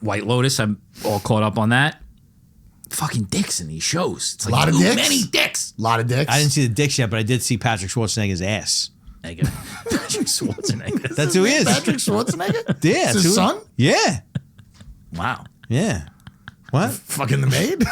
White Lotus, I'm all caught up on that. Fucking dicks in these shows. It's like a lot of dicks. Many dicks. A lot of dicks. I didn't see the dicks yet, but I did see Patrick Schwarzenegger's ass. Patrick Schwarzenegger. That's who he is. Patrick Schwarzenegger? Yeah. It's his son? Yeah. Wow. Yeah. What? Fucking the maid?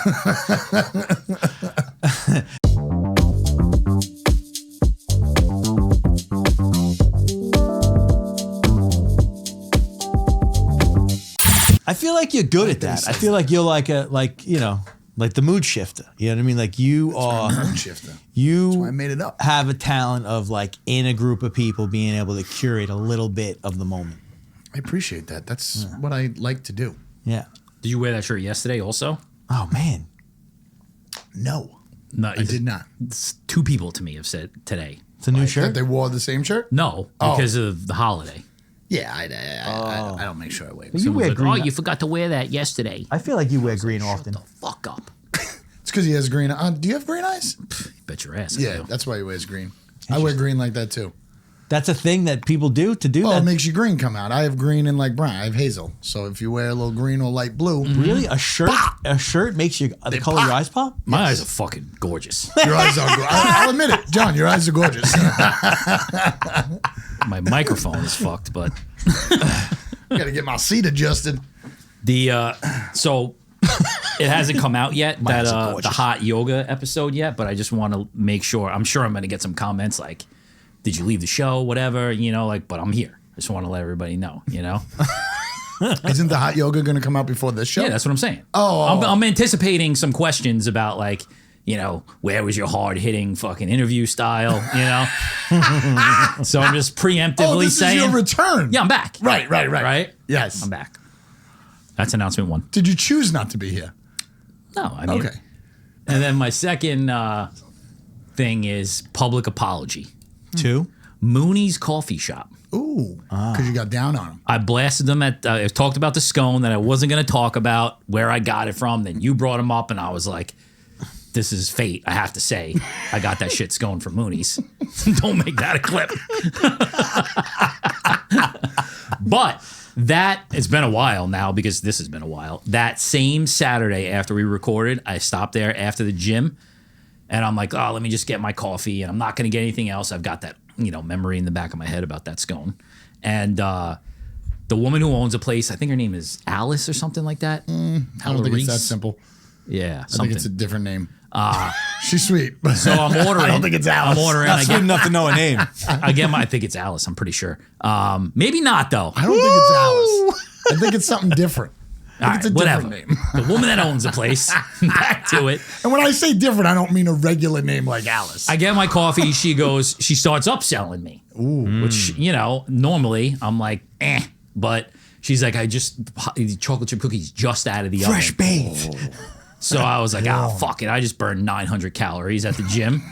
I feel like you're good at that. I feel like you're like the mood shifter. You know what I mean? Like you are Mood shifter. You That's why I made it up. Have a talent of like in a group of people being able to curate a little bit of the moment. I appreciate that. That's what I like to do. Yeah. Did you wear that shirt yesterday also? Oh man. No. No, I did not. Two people to me have said today. It's a new That shirt. they wore the same shirt? No, because of the holiday. Yeah, I don't make sure I wear it. You wear Like, green. oh, you forgot to wear that yesterday. I feel like you wear green often. Shut the fuck up. It's because he has green. Do you have green eyes? Bet your ass. I Yeah, do. that's why he wears green. I wear green like that too. That's a thing that people do to do Oh, that. it makes your green come out. I have green and like brown. I have hazel. So if you wear a little green or light blue, Really, a shirt? A shirt makes the color of your eyes pop? My eyes are fucking gorgeous. your eyes are. I'll admit it, John. Your eyes are gorgeous. My microphone is fucked, but Got to get my seat adjusted. so it hasn't come out yet, My eyes are the gorgeous. hot yoga episode yet, but I just want to make sure. I'm sure I'm going to get some comments like, did you leave the show, whatever, but I'm here. I just want to let everybody know, Isn't the hot yoga going to come out before this show? Yeah, that's what I'm saying. Oh. I'm anticipating some questions about like, where was your hard hitting fucking interview style, So I'm just preemptively this saying, is your return. yeah, I'm back. Right. Yes. I'm back. That's announcement one. Did you choose not to be here? No, I mean, Okay. And then my second thing is public apology. 2. Mooney's Coffee Shop. Ooh, because you got down on him. I blasted them I talked about the scone that I wasn't going to talk about, where I got it from. Then you brought them up, and I was like, this is fate. I have to say, I got that shit scone from Mooney's. Don't make that a clip. But it's been a while now, because this has been a while. That same Saturday after we recorded, I stopped there after the gym, and I'm like, oh, let me just get my coffee, and I'm not going to get anything else. I've got that, memory in the back of my head about that scone. And the woman who owns a place, I think her name is Alice or something like that. I don't think it's that simple. Yeah, I something. think it's a different name. She's sweet. But So I'm ordering. I don't think it's Alice. I'm ordering. That's good enough to know a name. I think it's Alice. I'm pretty sure. Maybe not though. I don't think it's Alice. I think it's something different. I think it's a whatever. different name. The woman that owns the place. Back to it. And when I say different, I don't mean a regular name like Alice. I get my coffee. She starts upselling me. Ooh. Which, normally I'm like, but she's like, the chocolate chip cookies just out of the Fresh oven. baked. So I was like, fuck it. I just burned 900 calories at the gym.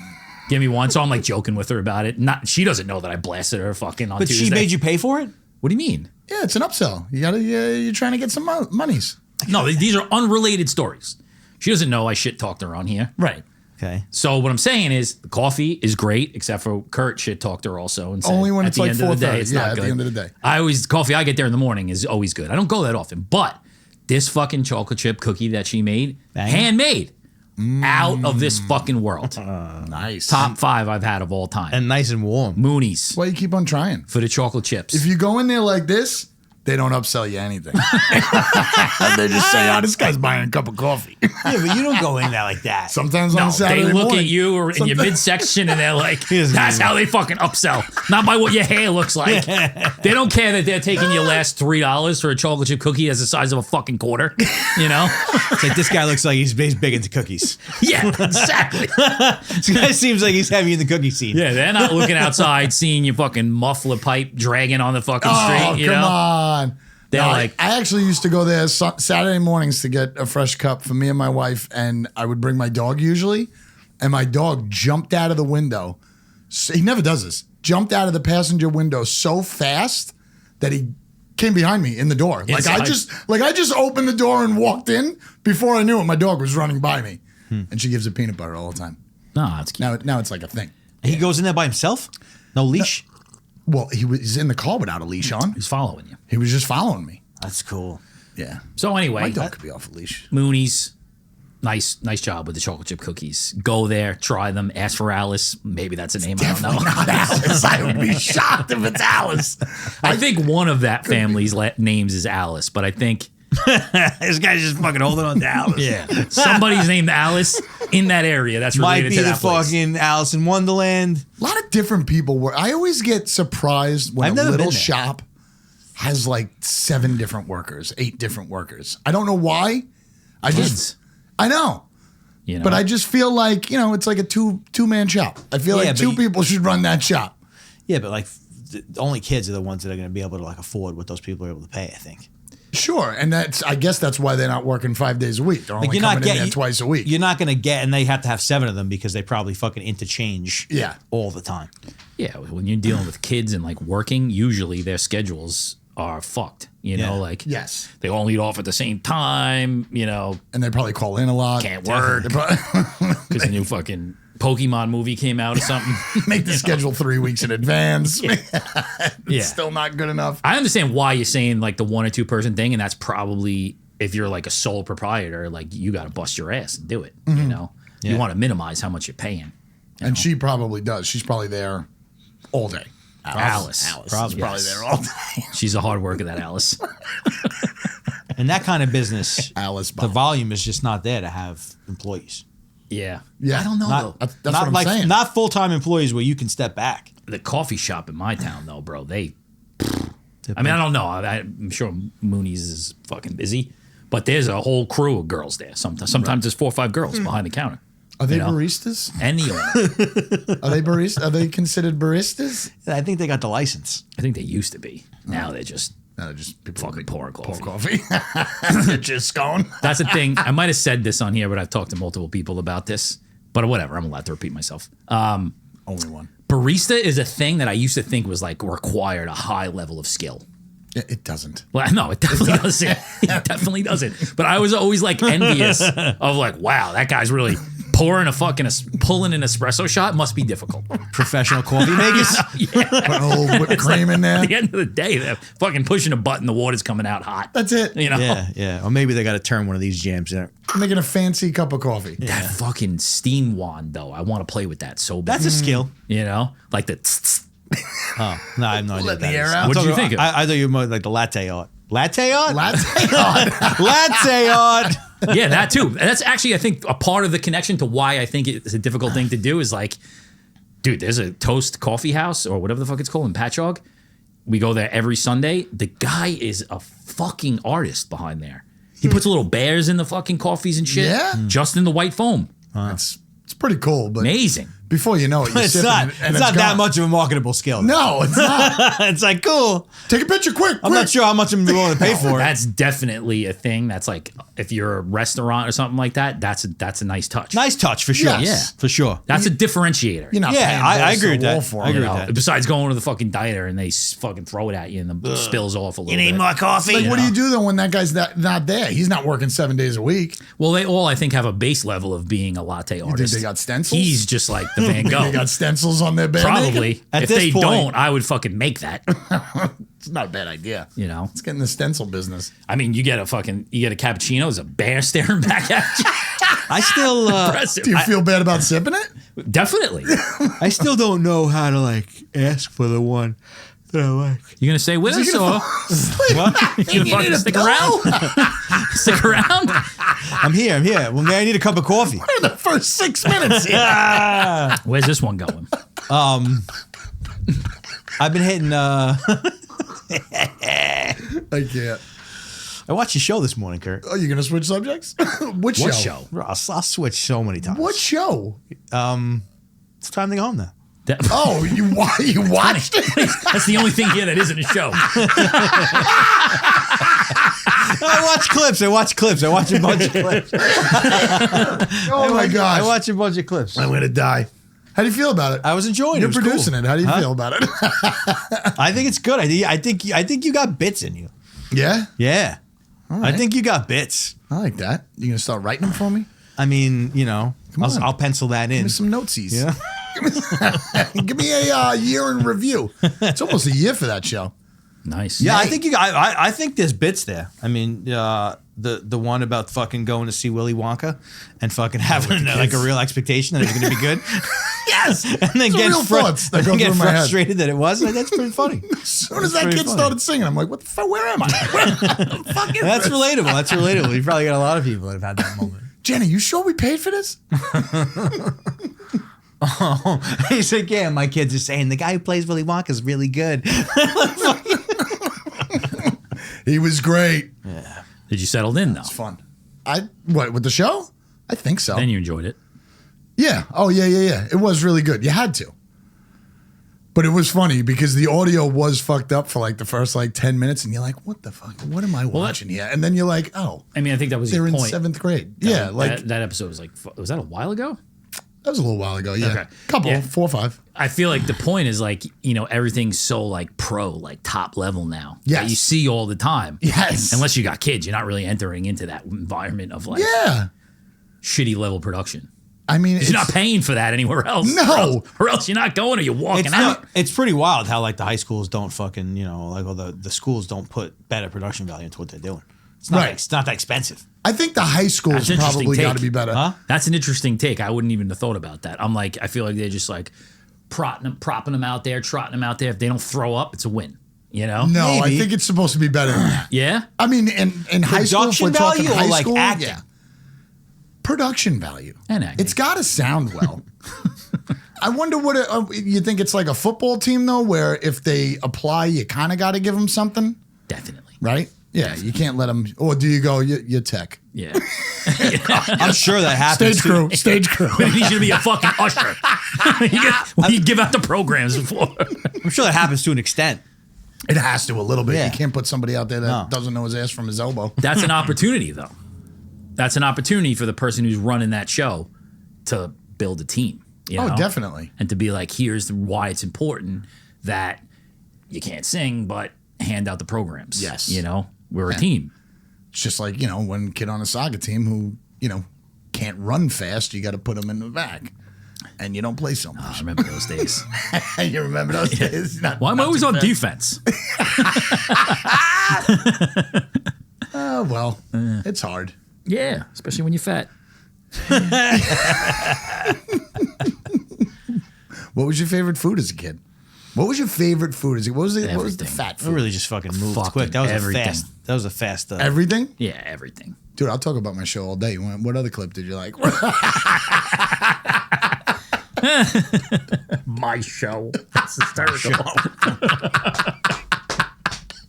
Give me one. So I'm like joking with her about it. She doesn't know that I blasted her fucking on But Tuesday. she made you pay for it? What do you mean? Yeah, it's an upsell. You're trying to get some monies. No, these are unrelated stories. She doesn't know I shit talked her on here. Right. Okay. So what I'm saying is the coffee is great, except for Kurt shit talked her also. And said, Only when at it's the like end of the day, 4:30. it's Yeah, not at good. the end of the day. The coffee I get there in the morning is always good. I don't go that often, but this fucking chocolate chip cookie that she made, handmade, out of this fucking world. Nice. Top 5 I've had of all time. And nice and warm. Mooney's That's why you keep on trying. for the chocolate chips. If you go in there like this, they don't upsell you anything. They just say, this guy's buying a cup of coffee. Yeah, but you don't go in there like that. Sometimes on No, a Saturday they look morning. at you or in your midsection and they're like, that's how they fucking upsell. Not by what your hair looks like. They don't care that they're taking your last $3 for a chocolate chip cookie that's the size of a fucking quarter. It's like, this guy looks like he's big into cookies. Yeah, exactly. This guy seems like he's heavy in the cookie scene. Yeah, they're not looking outside seeing your fucking muffler pipe dragging on the fucking street. Come on. They're No, like, I actually used to go there Saturday mornings to get a fresh cup for me and my wife, and I would bring my dog usually, and my dog jumped out of the window. He never does this. Jumped out of the passenger window so fast that he came behind me in the door. Like I just opened the door and walked in. Before I knew it, my dog was running by me, and she gives it peanut butter all the time. no, that's cute. Now it's like a thing. He goes in there by himself? No leash? Well, he was in the car without a leash on. He's following you. He was just following me. That's cool. Yeah. So anyway, My dog could be off a leash. Mooney's, nice job with the chocolate chip cookies. Go there, try them, ask for Alice. Maybe that's a name, I don't know. Not Alice. I would be shocked if it's Alice. I think one of that family's names is Alice, but I think This guy's just fucking holding on to Alice. somebody's named Alice in that area. That's Might related be to the that place. fucking Alice in Wonderland. A lot of different people were. I always get surprised when I've a never little been there. shop has like 7 different workers, 8 different workers. I don't know why. I know. You know? But I just feel like, it's like a two-man shop. I feel Yeah, like but 2 people should run that shop. Yeah, but like the only kids are the ones that are going to be able to like afford what those people are able to pay, I think. Sure. And I guess that's why they're not working 5 days a week. They're only coming in there twice a week. You're not going to get, and they have to have 7 of them because they probably fucking interchange all the time. Yeah, when you're dealing with kids and like working, usually their schedules are fucked. Like Yes. they all eat off at the same time. And they probably call in a lot. Can't work because a new fucking Pokemon movie came out or something. Make the schedule 3 weeks in advance. It's still not good enough. I understand why you're saying like the 1 or 2 person thing, and that's probably if you're like a sole proprietor, like you got to bust your ass and do it. You want to minimize how much you're paying. And she probably does. She's probably there all day. Alice. Probably there all day. She's a hard worker, that Alice. And that kind of business, Alice the volume is just not there to have employees. Yeah. Yeah. I don't know, though. That's not what I'm saying. Not full-time employees where you can step back. The coffee shop in my town, though, bro, I don't know. I'm sure Mooney's is fucking busy, but there's a whole crew of girls there. Sometimes there's 4 or 5 girls behind the counter. Are they baristas? And the owner. Are they baristas? Are they considered baristas? I think they got the license. I think they used to be. Now they're just No, they're just people fucking pouring coffee. pour coffee. They're just going. That's the thing. I might have said this on here, but I've talked to multiple people about this. But whatever, I'm allowed to repeat myself. Only one. Barista is a thing that I used to think was like required a high level of skill. It doesn't. Well, no, it definitely doesn't. It definitely doesn't. But I was always like envious of like, wow, that guy's really pulling an espresso shot must be difficult. Professional coffee makers. Yeah. Put a little whipped cream in there. At the end of the day, they're fucking pushing a button, the water's coming out hot. That's it. Yeah. Or maybe they got to turn one of these jams in. Making a fancy cup of coffee. That fucking steam wand, though, I want to play with that so bad. That's a skill. Like the tss. Oh, no, I have no idea. Let What that the air is. out. I'm What'd you talking- think of? I thought you were more like the latte art. Latte art? Latte art. Latte art. Yeah, that too. That's actually, I think, a part of the connection to why I think it's a difficult thing to do is like, dude, there's a Toast Coffee House or whatever the fuck it's called in Patchogue. We go there every Sunday. The guy is a fucking artist behind there. He puts little bears in the fucking coffees and shit. Yeah? Just in the white foam. It's pretty cool, but Amazing. before you know it, you're It's sipping not. it and It's not that gone. much of a marketable skill. No, it's not. It's like cool. Take a picture quick. I'm not sure how much I'm willing to pay for it. That's definitely a thing. That's like, if you're a restaurant or something like that, that's a nice touch. Nice touch for sure. Yes. For sure. That's a differentiator. You're not Yeah, paying I balls agree to with the wall that. for I it. agree with that. Besides going to the fucking diner and they fucking throw it at you and the spills off a little bit. coffee? Like, what do you do though when that guy's not there? He's not working 7 days a week. Well, they all, I think, have a base level of being a latte artist. they got stencils? He's just like the Van Gogh. They got stencils on their bed. Probably. At If this they point- don't, I would fucking make that. It's not a bad idea. It's Let's get in the stencil business. I mean, you get a cappuccino, there's a bear staring back at you. I still, Impressive. Do you feel bad about sipping it? Definitely. I still don't know how to like ask for the one that I like. You gonna stay with us or you gonna fucking stick around? Stick around? I'm here. Well, I need a cup of coffee. In the first 6 minutes here. Where's this one going? I've been hitting. I can't. I watched your show this morning, Kurt. Oh, you gonna switch subjects? Which What show? show? I'll switch so many times. What show? It's time to go home now. Oh, you watched it? That's the only thing here that isn't a show. I watch clips. I watch a bunch of clips. Oh my I gosh. watch a bunch of clips. I'm gonna die. How do you feel about it? I was enjoying it. You're It was producing cool. it. How do you feel about it? I think it's good. I think you got bits in you. Yeah? Yeah. right. I think you got bits. I like that. You gonna start writing them for me? I mean, on. I'll pencil that Give in. me some notesies. Yeah. Give me a year in review. It's almost a year for that show. Nice. Yeah, I think I think there's bits there. I mean, the one about fucking going to see Willy Wonka and fucking having like a real expectation that it was going to be good. Yes. And then It's get real thoughts that go through my head. frustrated that it wasn't. That's pretty funny. As soon as that kid started singing, I'm like, what the fuck? Where am I? Fucking That's relatable. That's relatable. You probably got a lot of people that have had that moment. Jenny, you sure we paid for this? Oh, he's like, yeah, my kids are saying the guy who plays Willy Wonka is really good. He was great. Yeah. Did you settle in though? It's fun. What, with the show? I think so. Then you enjoyed it. Yeah. Oh, yeah. It was really good. You had to. But it was funny because the audio was fucked up for like the first like 10 minutes and you're like, what the fuck? What am I watching here? And then you're like, oh. I mean, I think that was they're your in point. 7th grade. That episode was like, was that a while ago? That was a little while ago, yeah. Okay. Couple, Yeah. 4 or 5. I feel like the point is like, everything's so like pro, like top level now. Yes. That you see all the time. Yes. Unless you got kids, you're not really entering into that environment of like shitty level production. I mean, You're not paying for that anywhere else. No. Or else you're not going or you're walking out. It's pretty wild how like the high schools don't fucking, like all the schools don't put better production value into what they're doing. It's not, Right. it's not that expensive. I think the high schools That's an interesting probably got take. to be better. Huh? That's an interesting take. I wouldn't even have thought about that. I'm like, I feel like they're just like propping them out there, trotting them out there. If they don't throw up, it's a win. No, Maybe. I think it's supposed to be better than that. Yeah? I mean, in high school, if we're Production talking value or high like school, acting? yeah. Production value. And acting. It's got to sound well. I wonder what you think it's like a football team, though, where if they apply, you kind of got to give them something, Definitely. right? Yeah, you can't let them. Or do you go, you're tech? Yeah. I'm sure that happens. Stage crew. We need you to be a fucking usher. You give out the programs before. I'm sure that happens to an extent. It has to a little bit. Yeah. You can't put somebody out there that No. doesn't know his ass from his elbow. That's an opportunity, though. That's an opportunity for the person who's running that show to build a team. Oh, definitely. And to be like, here's why it's important that you can't sing, but hand out the programs. Yes. We're a team. It's just like, one kid on a Saga team who, can't run fast, you got to put him in the back. And you don't play so I much. remember those days. You remember those days? Why am I always on defense? Oh, well, it's hard. Yeah, especially when you're fat. What was your favorite food as a kid? What was your favorite food as a kid? What was the Everything. fat It food? really just fucking moved Fucking quick. That was everything. That was a fast. Everything? Yeah, everything. Dude, I'll talk about my show all day. What other clip did you like? My show. That's hysterical.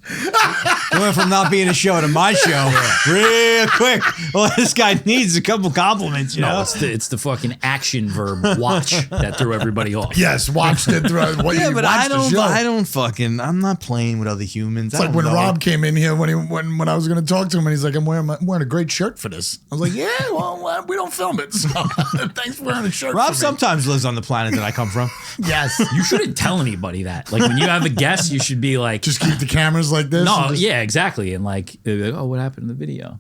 It went from not being a show to my show real quick. Well, this guy needs a couple compliments, you know? It's the fucking action verb watch that threw everybody off. Yes, watched it through. Yeah, but I I'm not playing with other humans. It's like when Rob came in here when I was going to talk to him and he's like, I'm wearing a great shirt for this. I was like, yeah, well, we don't film it, so thanks for wearing a shirt. Rob for me. sometimes lives on the planet that I come from. Yes, You shouldn't tell anybody that. Like when you have a guest, you should be like, just keep the cameras like this. no, and just- yeah, exactly. And like, they'll be like, oh, what happened in the video?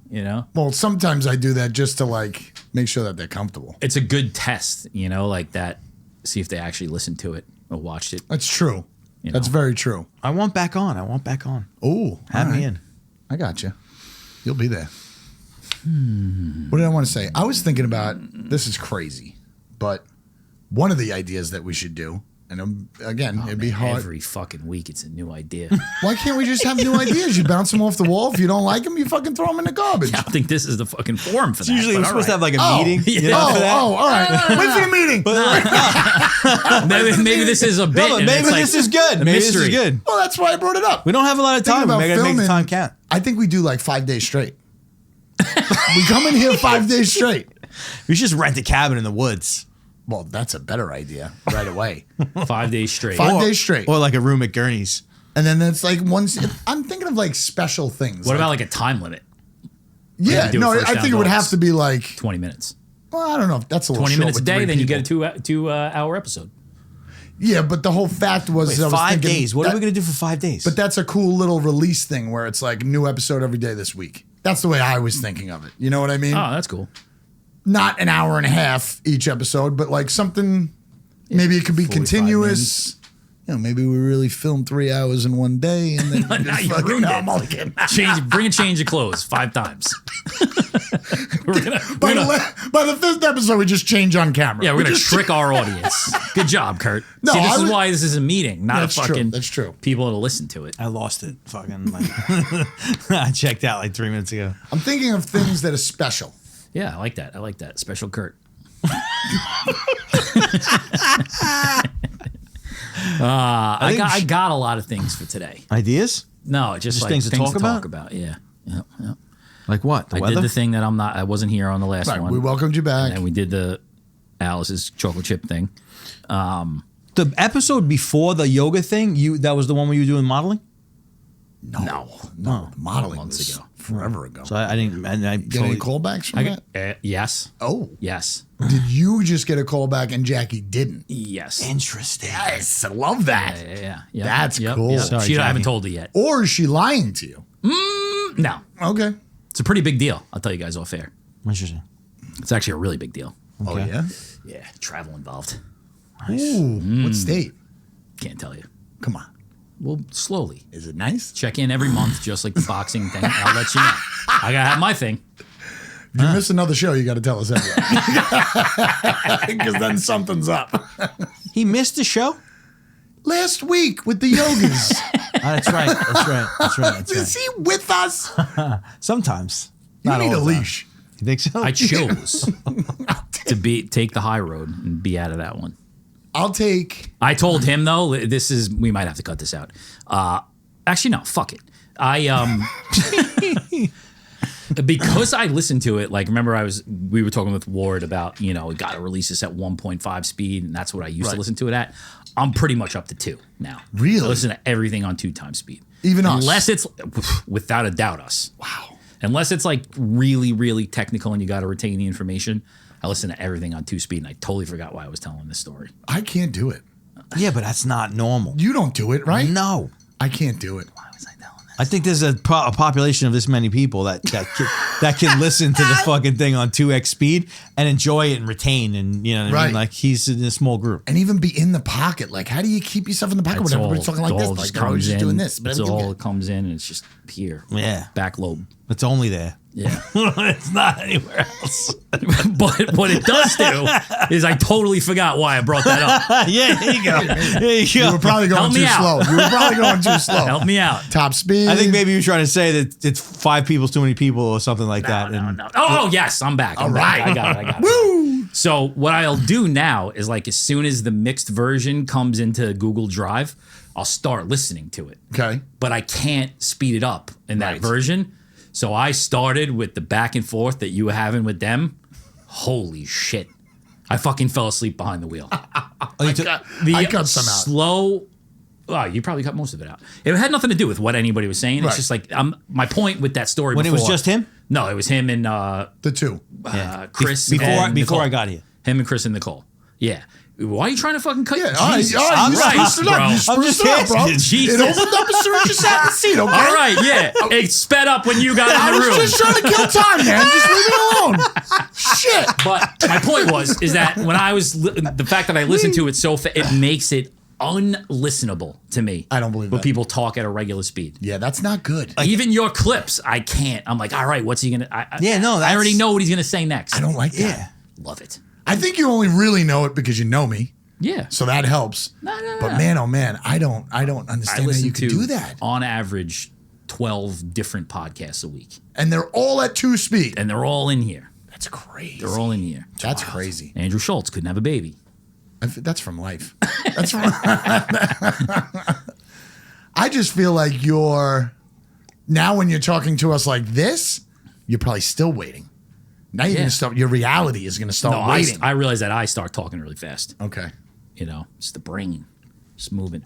Well, sometimes I do that just to like make sure that they're comfortable. It's a good test, like that. See if they actually listened to it or watched it. That's true. That's very true. I want back on. Oh, Have me in. I got you. You'll be there. What did I want to say? I was thinking about, this is crazy, but one of the ideas that we should do, and again, it'd be hard. Every fucking week, it's a new idea. Why can't we just have new ideas? You bounce them off the wall. If you don't like them, you fucking throw them in the garbage. I don't think this is the fucking forum for that. Usually but we're all supposed to have right. like a meeting. You know, for that. all right. Wait for the meeting. maybe this is a bit. No, but and maybe it's like this is good. a Maybe this is mystery. good. Well, that's why I brought it up. We don't have a lot of Thinking time. about We gotta make the filming, time count. I think we do like 5 days straight. We come in here 5 days straight. We should just rent a cabin in the woods. Well, that's a better idea right away. 5 days straight. 5 days straight. Or like a room at Gurney's. And then it's like once, I'm thinking of like special things. What about like a time limit? Yeah, to do no, it first I down think it would goals? have to be like, 20 minutes. well, I don't know if that's a little 20 short minutes a with day, three then you get people. a two hour episode. Yeah, but the whole fact was, Wait, I was 5 thinking days. What that- are we gonna do for 5 days? But that's a cool little release thing where it's like new episode every day this week. That's the way I was thinking of it. You know what I mean? Oh, that's cool. Not an hour and a half each episode, but like something. Maybe it could be 45 continuous. maybe we really filmed 3 hours in one day and then Now you ruined it. Bring a change of clothes 5 times. By the 5th episode, we just change on camera. Yeah, we're going to trick our audience. Good job, Kurt. No, See, this is why this is a meeting, not That's a fucking true. That's true. people to listen to it. I lost it. Fucking I checked out like 3 minutes ago. I'm thinking of things that are special. Yeah, I like that. Special Kurt. I got a lot of things for today. Ideas? No, just like things to talk about. Yeah. Yep. Like what? The I weather? did the thing that I wasn't here on the last Right, one. we welcomed you back. And we did the Alice's chocolate chip thing. The episode before the yoga thing, that was the one where you were doing modeling? No. Modeling months was ago. forever ago. So I didn't. And I Get any callbacks from that? Yes. Oh. Yes. Did you just get a callback and Jackie didn't? Yes. Interesting. Yes, I love that. Yeah. That's cool. Yep. Sorry, I haven't Jackie. told her yet. Or is she lying to you? No. Okay. It's a pretty big deal. I'll tell you guys off air. Interesting. It's actually a really big deal. Oh, yeah? Yeah. Travel involved. Ooh, what state? Can't tell you. Come on. Well, slowly. Is it nice? Check in every month, just like the boxing thing. I'll let you know. I gotta have my thing. If you miss another show, you got to tell us everything. Because then something's up. He missed the show? Last week with the yogas. Oh, that's right. Is he with us? Sometimes. You Not need all a the time. leash. You think so? I chose to take the high road and be out of that one. I'll take. I told him though, we might have to cut this out. Actually, no, fuck it. Because I listened to it, like remember we were talking with Ward about, we got to release this at 1.5 speed, and that's what I used to listen to it at. I'm pretty much up to 2 now. Really? I listen to everything on 2 times speed. Even us? Unless it's, without a doubt, us. Wow. Unless it's like really, really technical and you got to retain the information, I listen to everything on 2 speed, and I totally forgot why I was telling this story. I can't do it. Yeah, but that's not normal. You don't do it, right? No. I can't do it. Why was I telling that? I think there's a population of this many people that can listen to the fucking thing on 2x speed and enjoy it and retain, and you know what I mean? Like he's in a small group. And even be in the pocket. Like, how do you keep yourself in the pocket when everybody's talking like this? Like, they're always just doing this. It's all it comes in, and it's just here. Yeah. Back lobe. It's only there. Yeah. It's not anywhere else. But what it does do is I totally forgot why I brought that up. Yeah, there you go. There you You go. were probably going Help too me out. slow. You were probably going too slow. Help me out. Top speed. I think maybe you're trying to say that it's 5 people's too many people or something like that. No. Oh, yes, I'm back. All right. I got it. Woo! So what I'll do now is like as soon as the mixed version comes into Google Drive, I'll start listening to it. Okay. But I can't speed it up in that Right. version. So I started with the back and forth that you were having with them. Holy shit. I fucking fell asleep behind the wheel. I cut some out. Slow. Oh, you probably cut most of it out. It had nothing to do with what anybody was saying. Right. It's just like my point with that story When before. it was just him? No, it was him and The 2. Chris Before and Nicole. I got here. Him and Chris and Nicole. Yeah. Why are you trying to fucking cut? Yeah, all right. Jesus All right. You Christ, spruced it up. bro. You spruced it up, bro. asking. Jesus. It opened up as soon as you sat in the seat, okay? All right, yeah. It sped up when you got I in the was room. just trying to kill time, man. Just leave me alone. Shit. But my point is that when I was the fact that I listened to it so it makes it unlistenable to me. I don't believe when that. people talk at a regular speed. Yeah, that's not good. Even your clips, I can't. I'm like, all right, what's he gonna? I that's- already know what he's gonna say next. I don't like that. Yeah. Love it. I think you only really know it because you know me. Yeah. So that helps. No. But man, oh man, I don't I understand how listen you can to do that. on average 12 different podcasts a week, And they're all at 2 speed. and they're all in here. That's crazy. They're all in here. That's crazy. Andrew Schultz couldn't have a baby. That's from life. That's from. I just feel like now when you're talking to us like this, you're probably still waiting. Now you're gonna start. Your reality is gonna start waiting. I realize that I start talking really fast. Okay, It's the brain, just moving.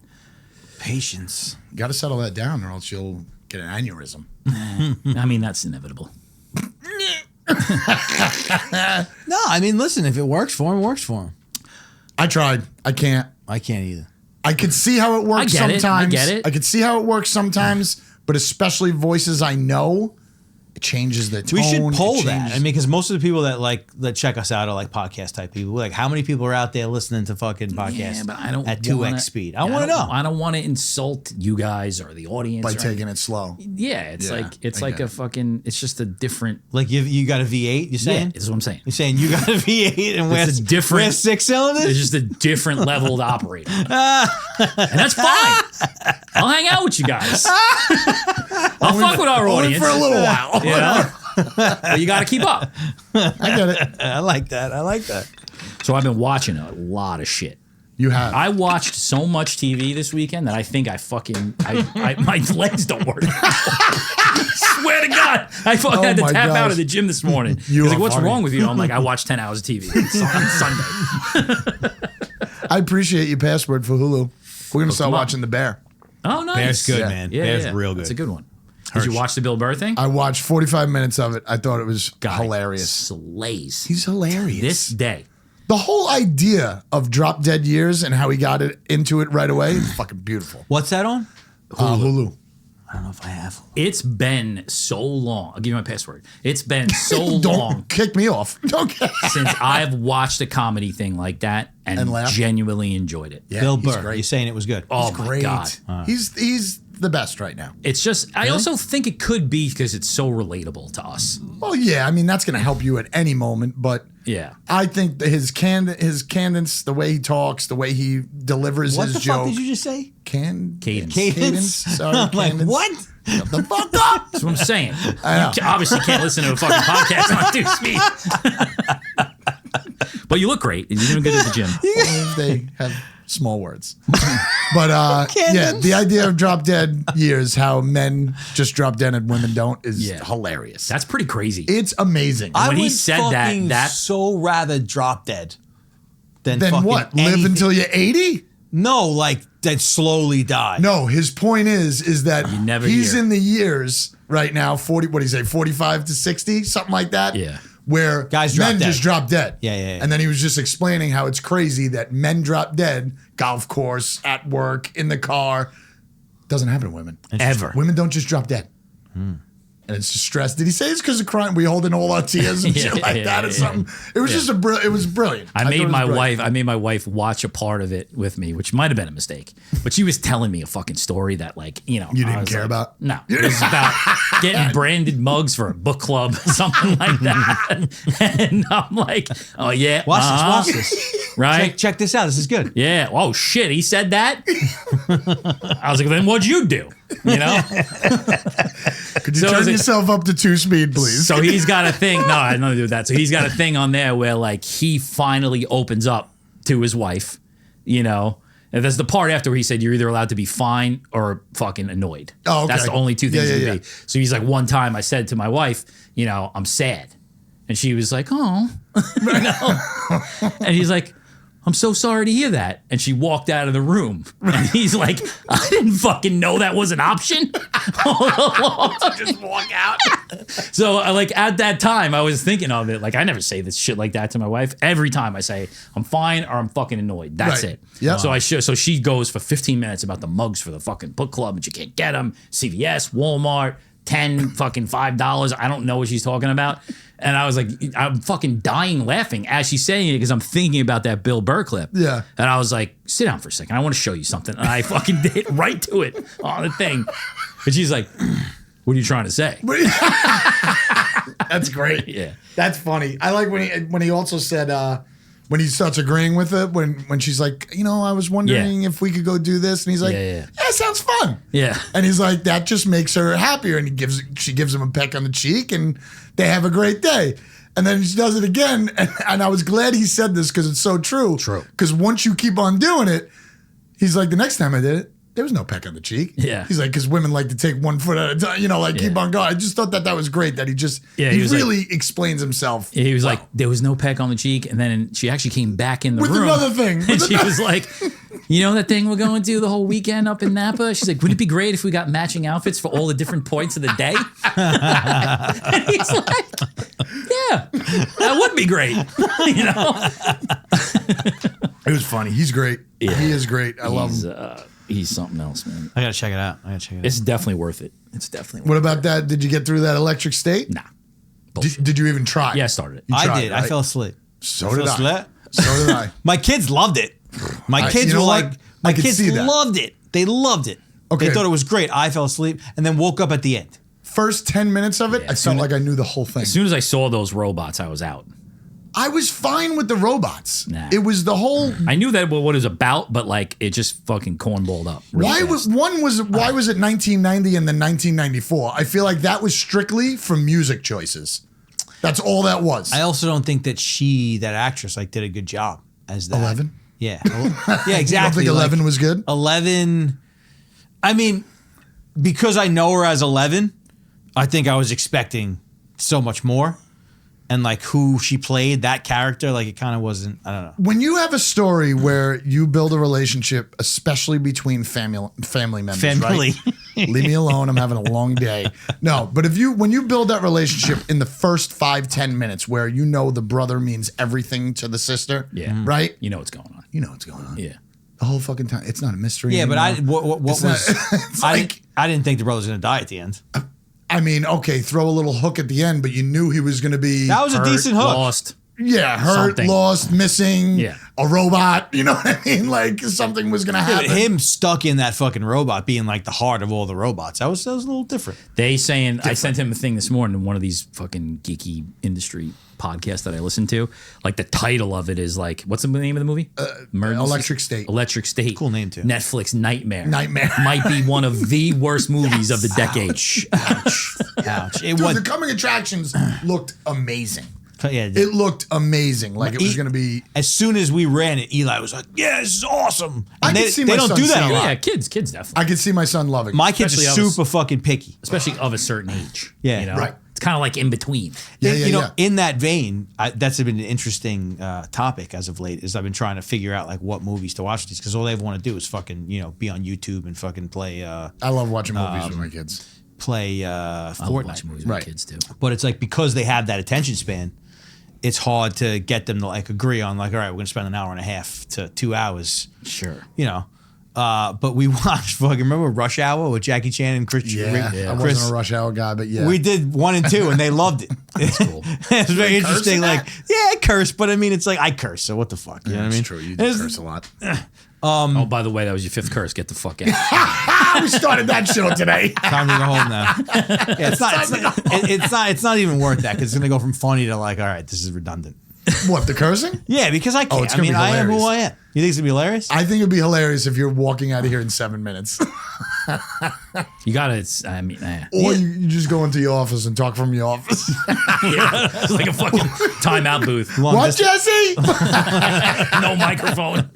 Patience. you got to settle that down, or else you'll get an aneurysm. I mean, that's inevitable. No, I mean, listen, if it works for him, it works for him. I tried. I can't. I can't either. I could see how it works I get it. sometimes. I get it. I could see how it works sometimes, but especially voices I know, It changes the tone. We should poll It that. changes- I mean, because most of the people that check us out are like podcast type people. Like, how many people are out there listening to fucking podcasts Yeah, but I don't at 2x speed? I want to know. I don't want to insult you guys or the audience by or taking it slow. Yeah, it's Yeah, like I get a it. fucking. It's just a different. Like you got a V8. You saying? Yeah, is what I'm saying. You're saying you got a V8 and we're It's a different- we're 6 cylinders. It's just a different level to operate on. And that's fine. I'll hang out with you guys. I'll fuck with our Only audience for a little while. You know? But you got to keep up. I get it. I like that. I like that. So I've been watching a lot of shit. You have. I watched so much TV this weekend that I think my legs don't work. Swear to God, I fucking had to my tap out gosh. of the gym this morning. You He's like, are "What's funny." wrong with you?" I'm like, "I watched 10 hours of TV on Sunday." I appreciate your password for Hulu. We're gonna start them up. watching The Bear. Oh, nice. Bear's good, Yeah. man. Yeah, Bear's yeah. real good. It's a good one. Did you watch the Bill Burr thing? I watched 45 minutes of it. I thought it was God, hilarious. Slays. He's hilarious. This day. The whole idea of Drop Dead Years and how he got into it right away, fucking beautiful. What's that on? Hulu. I don't know if I have. It's been so long. I'll give you my password. It's been so Don't long kick me off. Don't kick. since I've watched a comedy thing like that and laugh? genuinely enjoyed it. Yeah, Bill he's Burr. great. You're saying it was good. Oh He's my great. God. He's the best right now. It's just, I also think it could be because it's so relatable to us. Well, yeah, I mean that's going to help you at any moment, but Yeah. I think that his cadence, the way he talks, the way he delivers What his the joke. fuck did you just say? Cadence. Cadence. Sorry, I'm like, cadence. what? Shut the fuck up. That's what I'm saying. I know. You obviously can't listen to a fucking podcast on 2 speed. But you look great. And you're doing good at the gym. If they have small words. But yeah, the idea of Drop Dead Years, how men just drop dead and women don't, is Yeah. hilarious. That's pretty crazy. It's amazing. When he would said fucking that- so rather drop dead than then fucking what? Live anything- until you're 80? No, like then slowly die. No, his point is that never he's hear. in the years right now, 40, what do you say, 45 to 60, something like that. Yeah. Where Guys drop men dead. just drop dead. Yeah. And then he was just explaining how it's crazy that men drop dead, golf course, at work, in the car. Doesn't happen to women. Ever. Women don't just drop dead. And it's just stress. Did he say it's because of crying? We hold in all our tears and shit like that or something. It was just it was brilliant. I thought made it was my brilliant. wife watch a part of it with me, which might have been a mistake. But she was telling me a fucking story that, like, you know, You I didn't was care like, about? No, it was about getting branded mugs for a book club, something like that. And I'm like, oh yeah, Watch this. right? Check this out. This is good. Yeah. Oh shit, he said that. I was like, then what'd you do? You know. Could you So turn is it- yourself up to 2 speed, please? So he's got a thing. No, I don't do that. So he's got a thing on there where, like, he finally opens up to his wife, you know. And that's the part after where he said you're either allowed to be fine or fucking annoyed. Oh, okay. That's the only two things Yeah, you yeah, can yeah. be. So he's like, one time I said to my wife, you know, I'm sad. And she was like, oh. You know? And he's like, I'm so sorry to hear that. And she walked out of the room. And he's like, I didn't fucking know that was an option. Just walk out. So, like, at that time, I was thinking of it. Like, I never say this shit like that to my wife. Every time I say, I'm fine or I'm fucking annoyed. That's Right. it. Yep. So she goes for 15 minutes about the mugs for the fucking book club, and she can't get them. CVS, Walmart, fucking $5. I don't know what she's talking about. And I was like, I'm fucking dying laughing as she's saying it because I'm thinking about that Bill Burr clip. Yeah. And I was like, sit down for a second. I want to show you something. And I fucking hit right to it on the thing. And she's like, what are you trying to say? That's great. Yeah. That's funny. I like when he also said when he starts agreeing with it when she's like, you know, I was wondering if we could go do this, and he's like, Yeah. sounds fun. Yeah. And he's like, that just makes her happier, and she gives him a peck on the cheek, and they have a great day. And then she does it again, and I was glad he said this because it's so true. True. Because once you keep on doing it, he's like, the next time I did it, there was no peck on the cheek. Yeah. He's like, because women like to take 1 foot at a time, you know, like keep Yeah. on going. I just thought that was great that he he was like- really explains himself. He was well. like, there was no peck on the cheek. And then she actually came back in the With room. another thing. And she was like, you know that thing we're going to the whole weekend up in Napa? She's like, wouldn't it be great if we got matching outfits for all the different points of the day? And he's like, yeah, that would be great. You know? It was funny. He's great. Yeah. He is great. I love him. He's something else, man. I gotta check it out. It's definitely worth it. It's definitely. What about that? Did you get through that electric state? Nah. Bullshit. Did you even try? Yeah, I started it. You I tried, did. right? I fell asleep. So did I. Asleep? So did I. My kids loved it. My kids you know were what? like, I my could kids see that. loved it. They loved it. Okay. They thought it was great. I fell asleep and then woke up at the end. First 10 minutes of it, Yeah, I felt like I knew the whole thing. As soon as I saw those robots, I was out. I was fine with the robots. Nah. It was the whole. I knew that what it was about, but like it just fucking cornballed up. Why was it 1990 and then 1994? I feel like that was strictly for music choices. That's all that was. I also don't think that that actress, like did a good job as that. 11? Yeah. Yeah, exactly. You don't think 11 was good? 11. I mean, because I know her as 11, I think I was expecting so much more. And like who she played, that character, like it kind of wasn't, I don't know. When you have a story where you build a relationship, especially between family members, Family. right? Leave me alone. I'm having a long day. No, but when you build that relationship in the first 5-10 minutes where you know the brother means everything to the sister, Yeah. right? You know what's going on. You know what's going on. Yeah. The whole fucking time. It's not a mystery. Yeah, but anymore. what It's was, not- it's like- I didn't think the brother was going to die at the end. I mean, okay, throw a little hook at the end, but you knew he was going to be That was a Hurt, decent hook. Lost. hurt, something. lost, missing, Yeah. a robot. You know what I mean? Like something was going to Yeah, happen. but him stuck in that fucking robot being like the heart of all the robots. That was a little different. They saying I sent him a thing this morning in one of these fucking geeky industry podcasts that I listen to. Like the title of it is like, what's the name of the movie? Electric State. Electric State. Cool name, too. Netflix Nightmare. Nightmare. Might be one of the worst movies of the decade. Ouch. It Dude, was, the coming attractions looked amazing. yeah, It looked amazing. Like it was going to be. as soon as we ran it, Eli was like, "Yeah, this is awesome." I And could they, see they my don't son do that a saying lot. Yeah, kids definitely. I could see my son loving it. My kids are Especially super fucking picky. Especially of a certain age. Yeah. You know? Right. It's kind of like in between. Yeah, you know, yeah. in that vein, that's been an interesting topic as of late. Is I've been trying to figure out like what movies to watch these because all they ever want to do is fucking be on YouTube and fucking play I love watching movies with my kids. I watch Fortnite. movies Right. with kids too. But it's like because they have that attention span, it's hard to get them to like agree on like, all right, we're gonna spend an hour and a half to 2 hours. Sure. But we watched fucking remember Rush Hour with Jackie Chan and Chris. I Chris. wasn't a Rush Hour guy, but yeah. We did 1 and 2 and they loved it. That's cool. It's very curse interesting. in Like, that? yeah, I curse, but I mean, it's like I curse. So what the fuck? You know what I mean? It's true. You do It's- curse a lot. Oh, by the way, that was your 5th curse. Get the fuck out. We started that show today. Time to go home now. Yeah, it's not even worth that because it's gonna go from funny to like, all right, this is redundant. What, the cursing? Yeah, because I can't. it's I gonna mean, be I am who hilarious. I am. You think it's gonna be hilarious? I think it'd be hilarious if you're walking out of here in 7 minutes. You got to, I mean, Or you just go into your office and talk from your office. It's like a fucking timeout booth. What, Jesse? No microphone.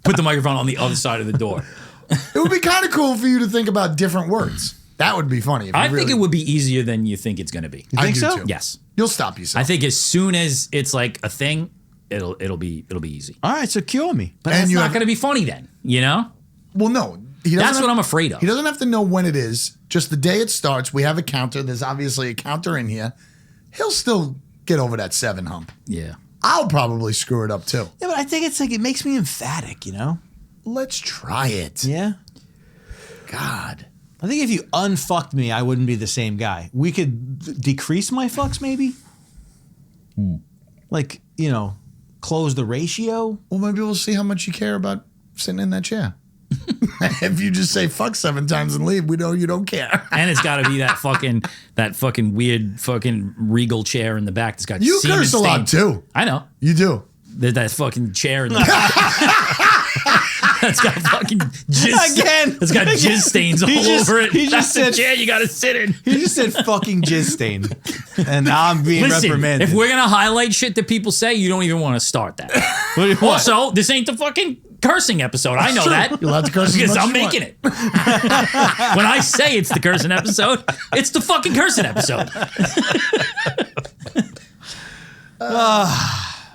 Put the microphone on the other side of the door. It would be kind of cool for you to think about different words. That would be funny. If you I think really- it would be easier than you think it's going to be. You I think do so? too. Yes. You'll stop yourself. I think as soon as it's like a thing, it'll be easy. All right, so cure me. But And it's you not have- going to be funny then, you know? Well, no. He doesn't That's have- what I'm afraid of. He doesn't have to know when it is. Just the day it starts. We have a counter. There's obviously a counter in here. He'll still get over that 7 hump. Yeah. I'll probably screw it up too. Yeah, but I think it's like it makes me emphatic, you know? Let's try it. Yeah. God. I think if you unfucked me, I wouldn't be the same guy. We could decrease my fucks, maybe. Like, close the ratio. Well, maybe we'll see how much you care about sitting in that chair. If you just say fuck 7 times and leave, we know you don't care. And it's got to be that fucking weird fucking regal chair in the back that's got You semen curse a lot stain. too. I know. You do. There's that fucking chair in the back. That's got fucking jizz. Again. It's got jizz stains all over it. he That's just the said- chair you got to sit in. He just said fucking jizz stain. And now I'm being Listen, reprimanded. if we're going to highlight shit that people say, you don't even want to start that. What? Also, this ain't the fucking cursing episode. I know that. You're allowed to curse as Because much I'm as you want. making it. When I say it's the cursing episode, it's the fucking cursing episode.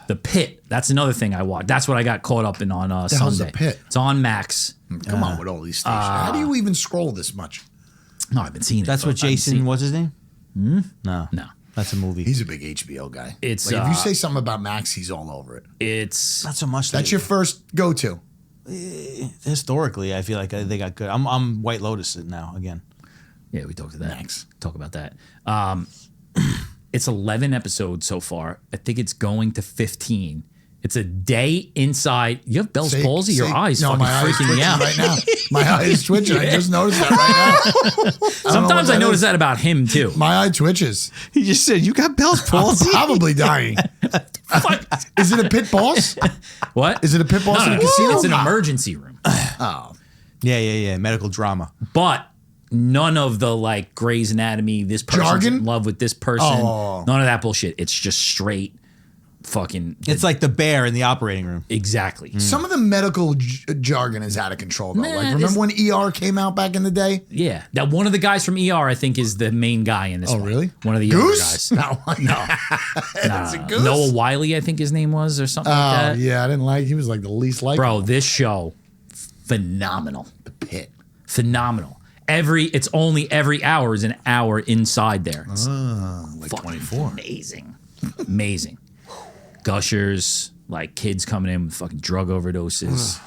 The Pit. That's another thing I watched. That's what I got caught up in on The hell's Sunday. The Pit? It's on Max. Come on with all these stations. How do you even scroll this much? No, I've been seeing it. That's but what I haven't Jason, seen- what's his name? No. No. That's a movie. He's a big HBO guy. It's, like if you say something about Max, he's all over it. It's Not so much. That's your first go-to. Historically, I feel like they got good. I'm White Lotus now again. Yeah, we talked to that. Thanks. Talk about that. It's 11 episodes so far. I think it's going to 15. It's a day inside. You have Bell's palsy? Your eyes fucking freaking me out. Right now. My eye is twitching. I just noticed that right now. Sometimes I notice that about him too. My eye twitches. He just said, you got Bell's palsy? I'm probably dying. Is it a pit boss? What? Is it a pit boss in a casino? It's an emergency room. Oh. Yeah. Medical drama. But none of the like Grey's Anatomy, this person's Jargon? in love with this person. Oh. None of that bullshit. It's just straight fucking. It's like the bear in the operating room. Exactly. Some of the medical jargon is out of control, though. Nah, Like, remember when ER came out back in the day? Yeah. That one of the guys from ER, I think, is the main guy in this one. Really? One of the younger Goose? guys. No. Nah, Is it Goose? Noah Wiley, I think his name was, or something like that. Yeah, I didn't like. He was like the least liked. Bro, this show, phenomenal. The pit. Phenomenal. It's only every hour is an hour inside there. It's Like 24. Amazing. Gushers, like kids coming in with fucking drug overdoses.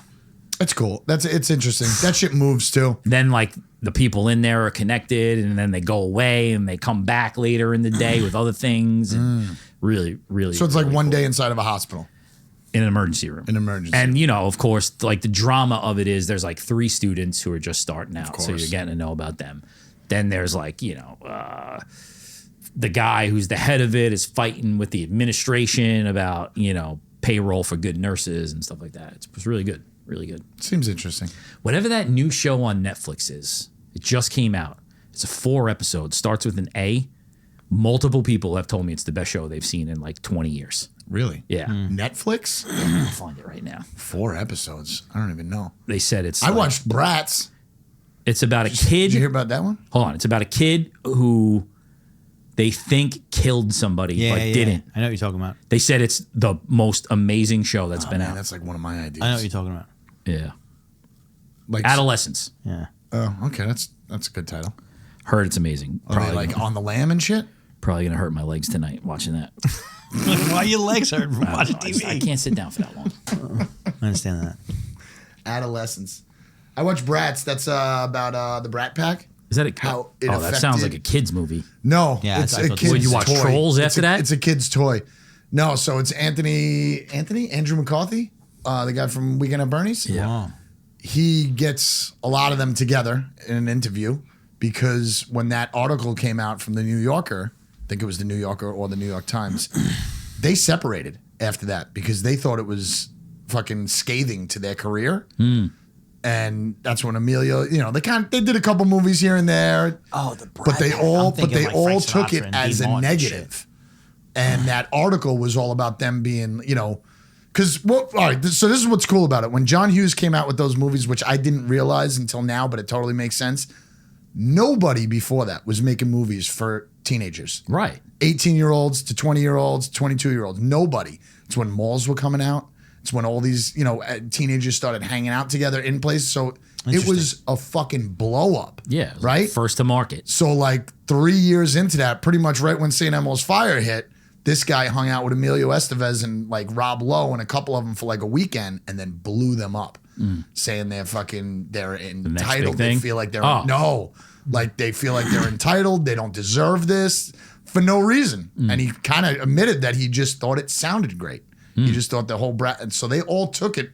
That's cool. It's interesting. That shit moves too. Then like the people in there are connected and then they go away and they come back later in the day with other things. And really, really. So it's like really one cool. day inside of a hospital. In an emergency room. An emergency. And, you know, of course, like the drama of it is there's like 3 students who are just starting out. So you're getting to know about them. Then there's like, you know, the guy who's the head of it is fighting with the administration about, you know, payroll for good nurses and stuff like that. It's really good. Really good. Seems interesting. Whatever that new show on Netflix is, it just came out. It's a 4 episodes, starts with an A. Multiple people have told me it's the best show they've seen in like 20 years. Really? Yeah. Netflix? I'll find it right now. 4 episodes. I don't even know. They said it's. I watched Bratz. It's about a kid. Did you hear about that one? Hold on. It's about a kid who they think killed somebody but didn't. I know what you're talking about. They said it's the most amazing show that's been Man, out. that's like one of my ideas. I know what you're talking about. Yeah. Like Adolescence. Yeah. Oh, okay. That's a good title. Heard it's amazing. Are they like on the lamb and shit? Probably going to hurt my legs tonight watching that. Why are your legs hurt from watching TV? I can't sit down for that long. I understand that. Adolescence. I watched Bratz. That's about the Brat Pack. Is that a How it that sounds affected- like a kid's movie. No, Yeah, it's I a thought kid's so. You watch toy. Trolls after that? It's a kid's toy. No, so it's Andrew McCarthy, the guy from Weekend at Bernie's. Yeah. Wow. He gets a lot of them together in an interview because when that article came out from the New Yorker, I think it was the New Yorker or the New York Times, they separated after that because they thought it was fucking scathing to their career. And that's when Emilio, you know, they did a couple movies here and there. Oh, the but they all Frank took it Sinatra and as Dean a Martin and negative. And that article was all about them being, you know, because all right. So this is what's cool about it. When John Hughes came out with those movies, which I didn't realize until now, but it totally makes sense. Nobody before that was making movies for teenagers, Right. 18-year-olds to 20-year-olds, 22-year-olds. Nobody. It's when malls were coming out. It's when all these, you know, teenagers started hanging out together in places. So it was a fucking blow up. Yeah. Right? First to market. So like 3 years into that, pretty much right when St. Elmo's Fire hit, this guy hung out with Emilio Estevez and like Rob Lowe and a couple of them for like a weekend and then blew them up, saying they're entitled. They thing? feel like they're like they feel like they're entitled. They don't deserve this for no reason. And he kind of admitted that he just thought it sounded great. He just thought the whole and so they all took it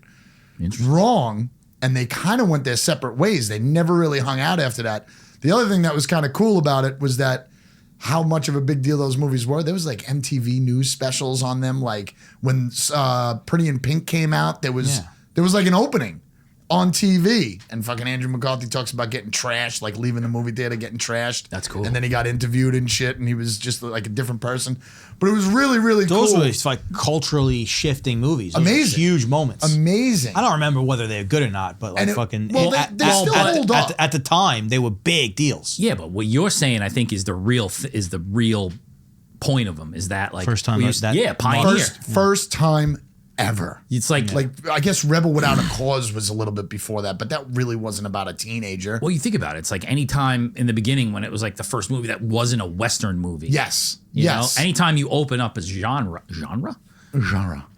wrong and they kind of went their separate ways. They never really hung out after that. The other thing that was kind of cool about it was that how much of a big deal those movies were. There was like MTV news specials on them. Like when Pretty in Pink came out, there was like an opening on TV, and fucking Andrew McCarthy talks about getting trashed, like leaving the movie theater, getting trashed. That's cool. And then he got interviewed and shit, and he was just like a different person. But it was really, really Those cool. were like culturally shifting movies. Those were Amazing. huge moments. Amazing. I don't remember whether they're good or not, but like at the time they were big deals. Yeah, but what you're saying, I think, is the real point of them. Is that like First time pioneer. First time ever. It's like I guess Rebel Without a Cause was a little bit before that, but that really wasn't about a teenager. Well, you think about it. It's like any time in the beginning when it was like the first movie that wasn't a Western movie. Yes. You know? Anytime you open up a genre,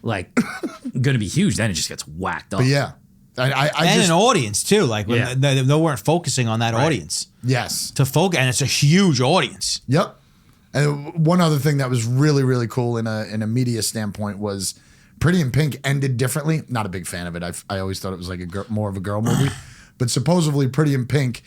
like going to be huge, then it just gets whacked up. But yeah, and an audience too. Like when Yeah. they weren't focusing on that audience yes. to focus, and it's a huge audience. Yep. And one other thing that was really, really cool in a media standpoint was Pretty in Pink ended differently. Not a big fan of it. I always thought it was like more of a girl movie. But supposedly Pretty in Pink,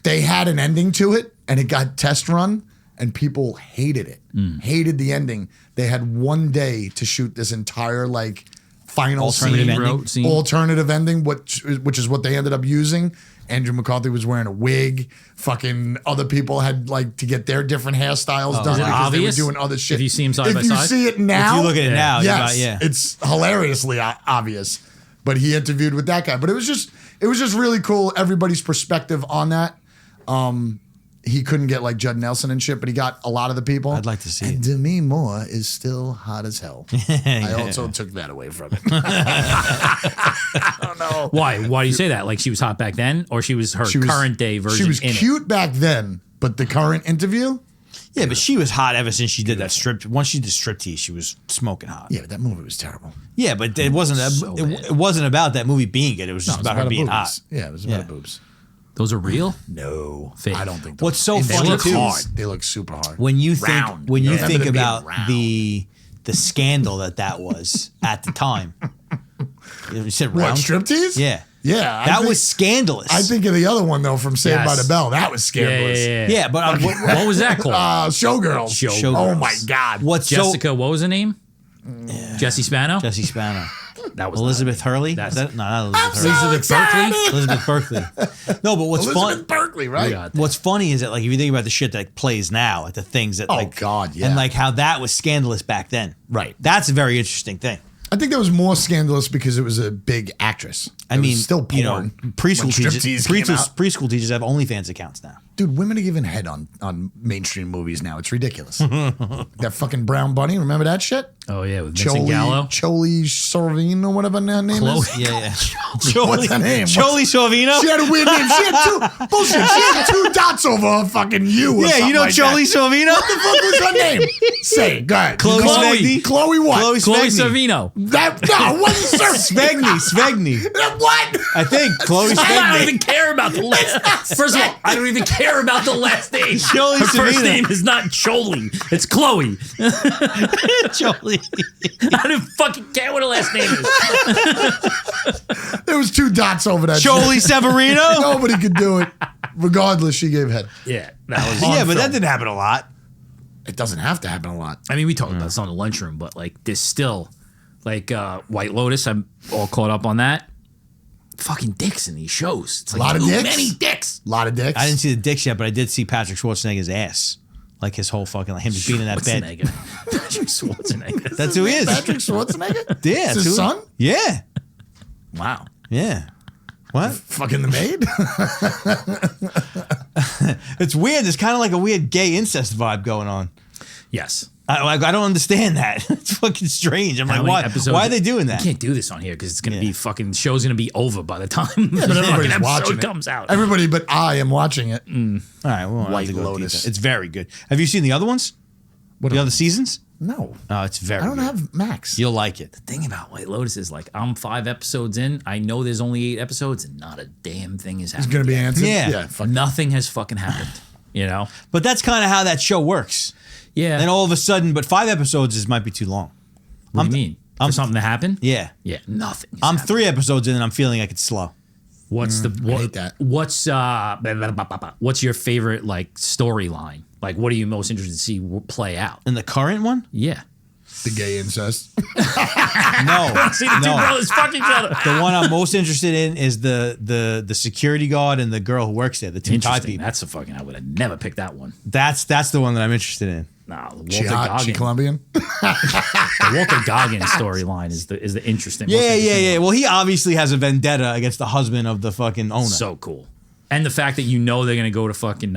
they had an ending to it and it got test run and people hated it. Hated the ending. They had one day to shoot this entire like final Alternative scene, ending. alternative ending, which is what they ended up using. Andrew McCarthy was wearing a wig. Fucking other people had like to get their different hairstyles done Is it because obvious? they were doing other shit. If you see 'em side by if you side? see it now, If you look at it now, yes, yeah. it's hilariously obvious. But he interviewed with that guy. But it was just really cool. Everybody's perspective on that. He couldn't get like Judd Nelson and shit, but he got a lot of the people. I'd like to see and it. Demi Moore is still hot as hell. I also took that away from it. I don't know. Why do you say that? Like she was hot back then, or she was her current day version? She was in cute back then, but the current interview. Yeah, but she was hot ever since she did that strip. Once she did striptease, she was smoking hot. Yeah, but that movie was terrible. Yeah, but it wasn't. It wasn't about that movie being good. It was just It was about her being boobs. hot. Yeah, it was about boobs. Those are real. No, Fake. I don't think. What's so they funny look too hard. They look super hard. when you Round. think when you Yeah. think Remember them being about round. the scandal that was at the time. You said What, round? striptease? Yeah, Yeah. that was scandalous. I think of the other one though from Saved by Yes. the Bell. That was scandalous. Yeah, but What was that called? Showgirls. Showgirls. Oh my God. what's Jessica. What was her name? Jesse Spano. Jesse Spano, That was Elizabeth Hurley. That's- Is that, no, not Elizabeth Hurley. Elizabeth Berkley. Elizabeth Berkley. No, but what's fun? Elizabeth Berkley, right? Yeah. What's funny is that like if you think about the shit that plays now, like the things that like God, yeah. and like how that was scandalous back then. Right. That's a very interesting thing. I think that was more scandalous because it was a big actress. I It was mean, still porn. you know, preschool when teachers, striptease came out. preschool teachers have OnlyFans accounts now. Dude, women are giving head on mainstream movies now. It's ridiculous. That fucking brown bunny, remember that shit? Oh yeah, with Vincent Gallo. Choli Sorvino, or whatever her name Chloe. is. Yeah. What's her name? Choli Sorvino. She had a weird name. She had two bullshit. She had two dots over her fucking U. Or Yeah, something you know like Choli that. Sorvino. What the fuck was her name? Say it. Go ahead. Chloe Smegny. Chloe what? Chloe Chloe Smegny. Savino. That no, what is Smegny. What? I think Chloe I don't Smegny. even care about the last. First of all, I don't even care about the last name. Chloe Her first Savino. name is not Choli. It's Chloe. Choli. I don't fucking care what her last name is. There was two dots over that. Choli shit. Severino. Nobody could do it. Regardless, she gave head. Yeah, that was. Yeah, but that film. didn't happen a lot. It doesn't have to happen a lot. I mean, we talked about this on the lunchroom, but like, there's still like White Lotus. I'm all caught up on that. Fucking dicks in these shows. It's like Lot of too dicks? many dicks. A lot of dicks. I didn't see the dicks yet, but I did see Patrick Schwarzenegger's ass. Like his whole fucking, like him just being in that bed. Schwarzenegger. Patrick Schwarzenegger. That's who he is. Patrick Schwarzenegger? Yeah. It's that's his who- son? Yeah. Wow. Yeah. What? Fucking the maid? It's weird. There's kind of like a weird gay incest vibe going on. Yes. I don't understand that. It's fucking strange. I'm How like, many why? episodes- Why are they doing You that? can't do this on here because it's gonna Yeah. be fucking. The show's gonna be over by the time the But fucking everybody's episode watching it. comes out. Everybody but I am watching it. All right, well, I'll White have to go Lotus. deeper. It's very good. Have you seen the other ones? The other seasons? No. Oh, it's very. I don't good. have Max. You'll like it. The thing about White Lotus is like I'm 5 episodes in. I know there's only 8 episodes, and not a damn thing is It's happening. going to be answered. Yeah. Fuck. Nothing has fucking happened. You know? But that's kind of how that show works. Yeah. And all of a sudden, but 5 episodes might be too long. What do you mean? For something to happen? Yeah. Yeah. Nothing. is I'm happening. 3 episodes in and I'm feeling like it's slow. What's the I hate that. What's your favorite like storyline? Like, what are you most interested to see play out? In the current one? Yeah. The gay incest. No. See the two no. brothers fuck each other. The one I'm most interested in is the security guard and the girl who works there, the two Thai Interesting. people. That's a fucking. I would have never picked that one. That's the one that I'm interested in. Nah, the She Walter hot? She Goggins. Colombian? The Walter Goggins storyline is the interesting. most Yeah. interesting one. Well, he obviously has a vendetta against the husband of the fucking owner. So cool. And the fact that you know they're gonna go to fucking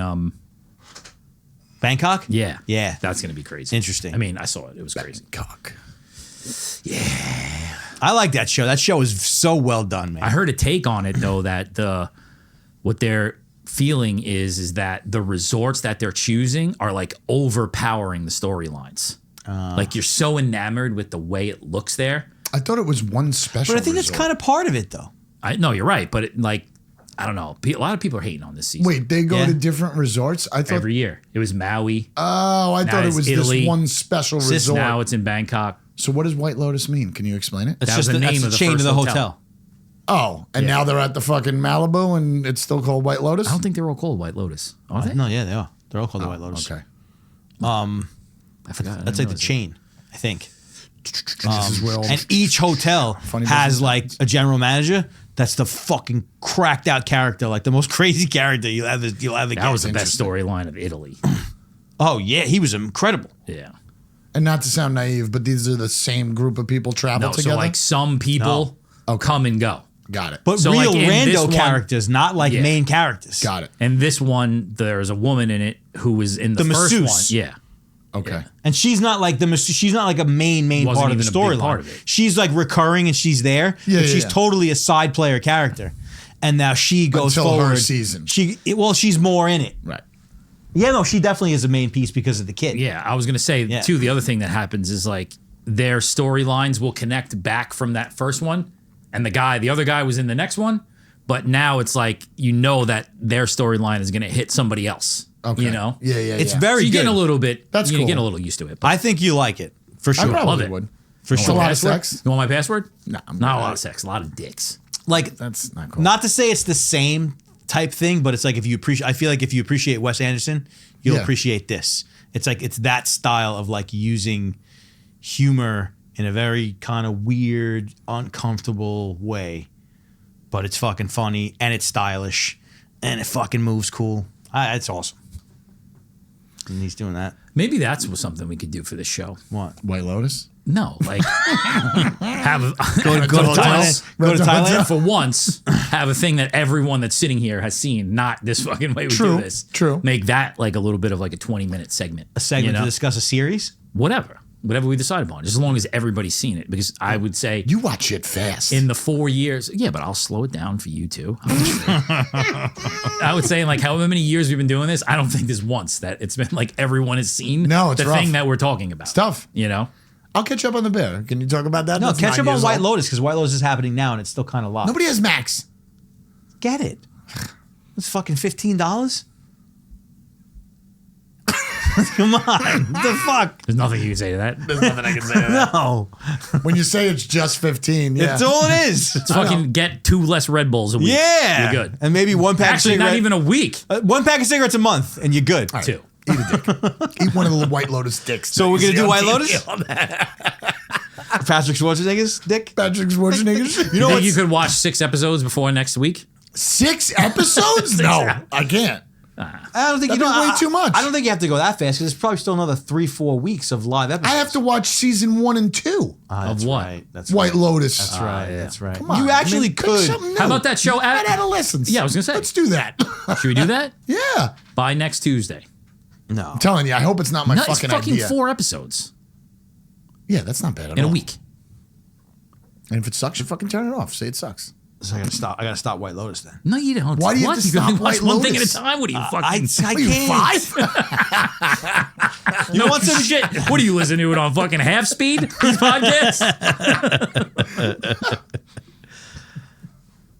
Bangkok? yeah. Yeah. That's gonna be crazy. Interesting. I mean, I saw it. It was crazy. Cock. I like that show. That show is so well done, man. I heard a take on it though that what they're feeling is that the resorts that they're choosing are like overpowering the storylines. Like you're so enamored with the way it looks there I thought it was one special. But I think that's kind of part of it, though. No, you're right, but I don't know. A lot of people are hating on this season. Wait, they go Yeah. to different resorts? I thought Every year. It was Maui. Oh, I thought it it's was Italy. this one special resort. Now it's in Bangkok. So what does White Lotus mean? Can you explain it? It's That was just the that's name the of the chain first of the hotel. hotel. Oh, and now they're at the fucking Malibu and it's still called White Lotus? I don't think they're all called White Lotus. Are they? No, yeah, they are. They're all called the White Lotus. Okay. I forgot. That's like the chain, I think. This is where all And each hotel Funny has business like a general manager that's the fucking cracked out character, like the most crazy character you'll ever That get. was the best storyline of Italy. Oh yeah, he was incredible. Yeah. And not to sound naive, but these are the same group of people travel No, together? so like some people come and go. Got it. But So, real like, in this rando one- characters, not like Yeah. main characters. Got it. And this one, there's a woman in it who was in the The first masseuse. one. Yeah. Okay. And she's not like she's not like a main Wasn't part of the even a big part storyline. of it. She's like recurring and she's there, Yeah, but yeah, she's yeah. totally a side player character. And now she goes Until her forward. season. She's more in it. Right. Yeah, no, she definitely is a main piece because of the kid. Yeah. I was going to say, Yeah. too, the other thing that happens is like their storylines will connect back from that first one. And the other guy was in the next one. But now it's like, that their storyline is going to hit somebody else. Okay. You know? Yeah. It's yeah. very So you're good. getting a little bit, That's you're cool. getting a little used to it. But I think you like it for I sure. probably Love it. would. For It's a sure. lot of Password? sex. You want my password? No, I'm Not a good. lot of sex, a lot of dicks. Like, That's not cool. not to say it's the same type thing, but it's like I feel like if you appreciate Wes Anderson, you'll Yeah. appreciate this. It's like it's that style of like using humor in a very kind of weird, uncomfortable way, but it's fucking funny and it's stylish and it fucking moves cool. It's awesome. And he's doing that. Maybe that's something we could do for this show. What? White Lotus? No, like have Go to Thailand. Go to Thailand. for once have a thing that everyone that's sitting here has seen, not this fucking way we True, do this. true. Make that like a little bit of like a 20-minute segment. A segment you know? to discuss a series. Whatever we decide upon, just as long as everybody's seen it. Because I would say You watch it fast. in the 4 years, yeah, but I'll slow it down for you too. I would say in like however many years we've been doing this, I don't think there's once that it's been like everyone has seen No, it's the rough. thing that we're talking about. It's tough. You know? I'll catch up on the Bear. Can you talk about that? No, That's catch 9 up on years White old. Lotus because White Lotus is happening now and it's still kind of live. Nobody has Max. Get it. It's fucking $15. Come on. What the fuck? There's nothing you can say to that. There's nothing I can say to that. No. When you say it's just 15, yeah. It's all it is. Fucking get 2 less Red Bulls a week. Yeah. You're good. And maybe one pack Actually, of not cigarette, even a week. one pack of cigarettes a month and you're good. All right. 2. Eat a dick. Eat one of the White Lotus dicks. So that we're you going to see do on White TV. Lotus? Patrick Schwarzenegger's dick? Patrick Schwarzenegger. You think you could watch 6 episodes before next week? 6 episodes? No, I can't. I don't think That'd you know. be way too much. I don't think you have to go that fast because there's probably still another 3-4 weeks of live episodes. I have to watch season 1 and 2. That's Of what? Right. That's White right. Lotus. That's right. That's right. Come on, You actually pick could. something How new. about that show At adolescence. Yeah, I was gonna say. Let's do that. Should we do that? Yeah. By next Tuesday. No. I'm telling you, I hope it's not my No, it's fucking fucking idea. 4 episodes Yeah, that's not bad at in all. a week. And if it sucks, you fucking turn it off. Say it sucks. So I gotta stop White Lotus then. No, you don't. Why do you have What? to You can only stop watch White one thing at a Lotus? time? What are you fucking? I Are you can't. 5? You want some shit? What do you listen to it on fucking half speed? These podcasts?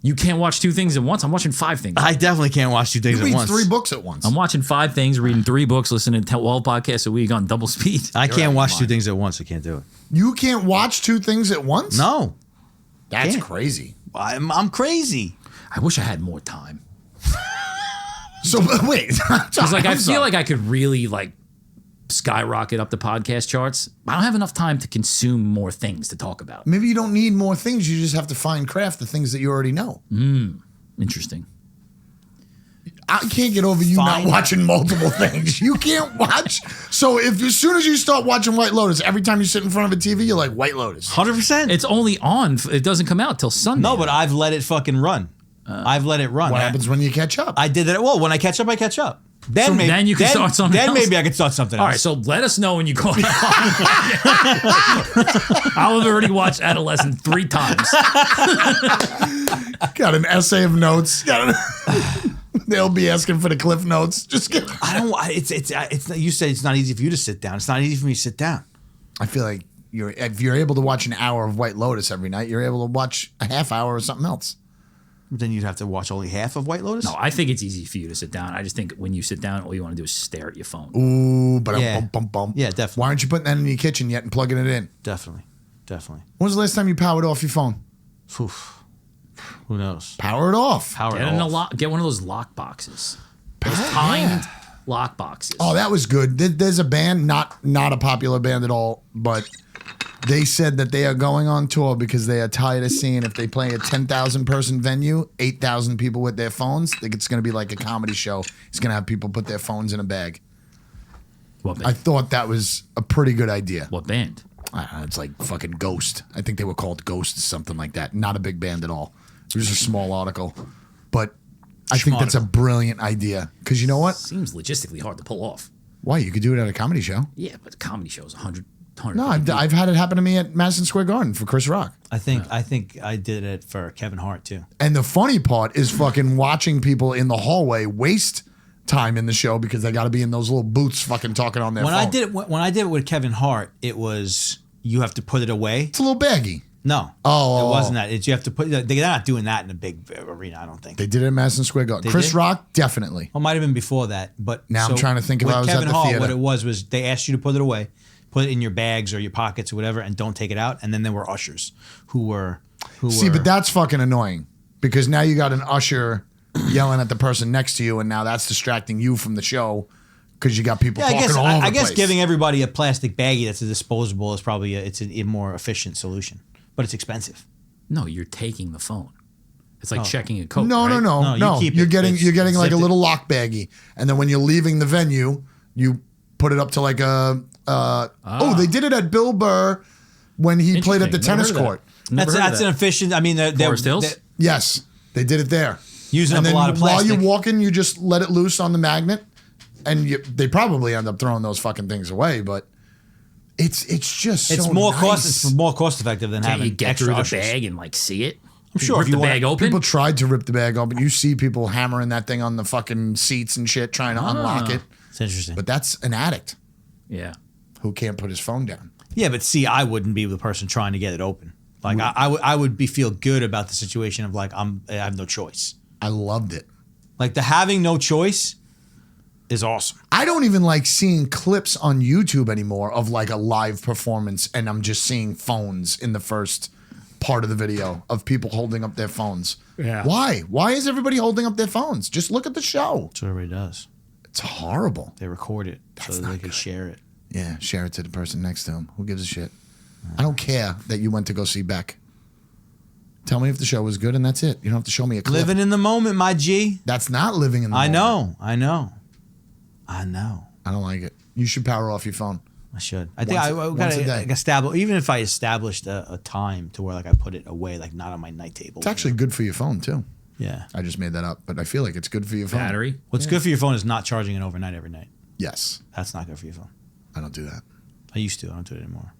You can't watch 2 things at once. I'm watching 5 things. I definitely can't watch 2 things You at read once. 3 books at once. I'm watching 5 things, reading 3 books, listening to 12 podcasts a week on double speed. I You're out can't of watch your 2 mind. things at once. I can't do it. You can't watch 2 things at once? No. That's Can't. crazy. I'm crazy. I wish I had more time. So wait. It's like I feel like I could really like skyrocket up the podcast charts. I don't have enough time to consume more things to talk about. maybe you don't need more things. You just have to find craft the things that you already know. Interesting. I can't get over you Fine. not watching multiple things. You can't watch. So if as soon as you start watching White Lotus, every time you sit in front of a TV, you're like White Lotus. 100%. It's only on. It doesn't come out till Sunday. No, but I've let it fucking run. I've let it run. What happens when you catch up? I did that. Well, when I catch up, I catch up. Then So maybe then you can start something Then else? maybe I could start something else. All right, so let us know when you go. I'll have already watched Adolescent 3 times. Got an essay of notes. They'll be asking for the cliff notes. Just get. I don't. It's. You say it's not easy for you to sit down. It's not easy for me to sit down. I feel like if you're able to watch an hour of White Lotus every night, you're able to watch a half hour of something else. Then you'd have to watch only half of White Lotus? No, I think it's easy for you to sit down. I just think when you sit down, all you want to do is stare at your phone. Ooh, but Yeah. bum. Yeah, definitely. Why aren't you putting that in your kitchen yet and plugging it in? Definitely. When was the last time you powered off your phone? Oof. Who knows? Power it off. Power Get, it in a off. get one of those lock boxes. Those timed lock boxes. Oh, that was good. There's a band, not a popular band at all, but they said that they are going on tour because they are tired of seeing if they play a 10,000 person venue, 8,000 people with their phones. Think it's going to be like a comedy show. It's going to have people put their phones in a bag. What band? I thought that was a pretty good idea. What band? I don't know, it's like fucking Ghost. I think they were called Ghost or something like that. Not a big band at all. It was a small article. But I think that's a brilliant idea. Because you know what? Seems logistically hard to pull off. Why? You could do it at a comedy show. Yeah, but the comedy show is 100. No, I've had it happen to me at Madison Square Garden for Chris Rock. I think I did it for Kevin Hart too. And the funny part is fucking watching people in the hallway waste time in the show because they got to be in those little booths fucking talking on their phone. When I did it with Kevin Hart, it was you have to put it away. It's a little baggy. No. Oh. It wasn't that. It's you have to put they're not doing that in a big arena, I don't think. They did it at Madison Square Garden. They Chris did? Rock, definitely. Well, it might have been before that, but Now I'm trying to think if with I was at Kevin the Hart, theater. what it was they asked you to put it away, put it in your bags or your pockets or whatever, and don't take it out. And then there were ushers who were but that's fucking annoying because now you got an usher yelling at the person next to you, and now that's distracting you from the show because you got people talking all over the I guess place. giving everybody a plastic baggie that's a disposable is probably it's a more efficient solution, but it's expensive. No, you're taking the phone. It's like checking a Coke. No, right? No, you keep you're it. getting It's like a zipped. little lock baggie, and then when you're leaving the venue, you put it up to like a. They did it at Bill Burr when he played at the Interesting. Never tennis heard of court. that. Never heard of That's that. an efficient. I mean, they're Forest Hills? they're Yes, they did it there. using And up a then lot of while plastic. you're walking, you just let it loose on the magnet, and they probably end up throwing those fucking things away. But it's just it's so more nice. It's more cost effective than Can't having you get extra through the ushers. bag and like see it? I'm sure rip if you the want- bag open. People tried to rip the bag open. You see people hammering that thing on the fucking seats and shit, trying to unlock it. It's interesting. But that's an addict Yeah. who can't put his phone down. Yeah, but see, I wouldn't be the person trying to get it open. Like I would feel good about the situation of like I have no choice. I loved it. Like the having no choice is awesome. I don't even like seeing clips on YouTube anymore of like a live performance, and I'm just seeing phones in the first part of the video of people holding up their phones. Yeah. Why? Why is everybody holding up their phones? Just look at the show. That's what everybody does. It's horrible. They record it so that not they can good. share it. Yeah, share it to the person next to him. Who gives a shit? I don't care that you went to go see Beck. Tell me if the show was good, and that's it. You don't have to show me a clip. Living in the moment, my G. That's not living in the I moment. know. I don't like it. You should power off your phone. I should. I think Once a day. gotta establish. Even if I established a time to where like I put it away, like not on my night table. It's actually good for your phone, too. yeah. I just made that up, but I feel like it's good for your phone. Battery. What's good for your phone is not charging it overnight every night. Yes. That's not good for your phone. I don't do that. I used to. I don't do it anymore.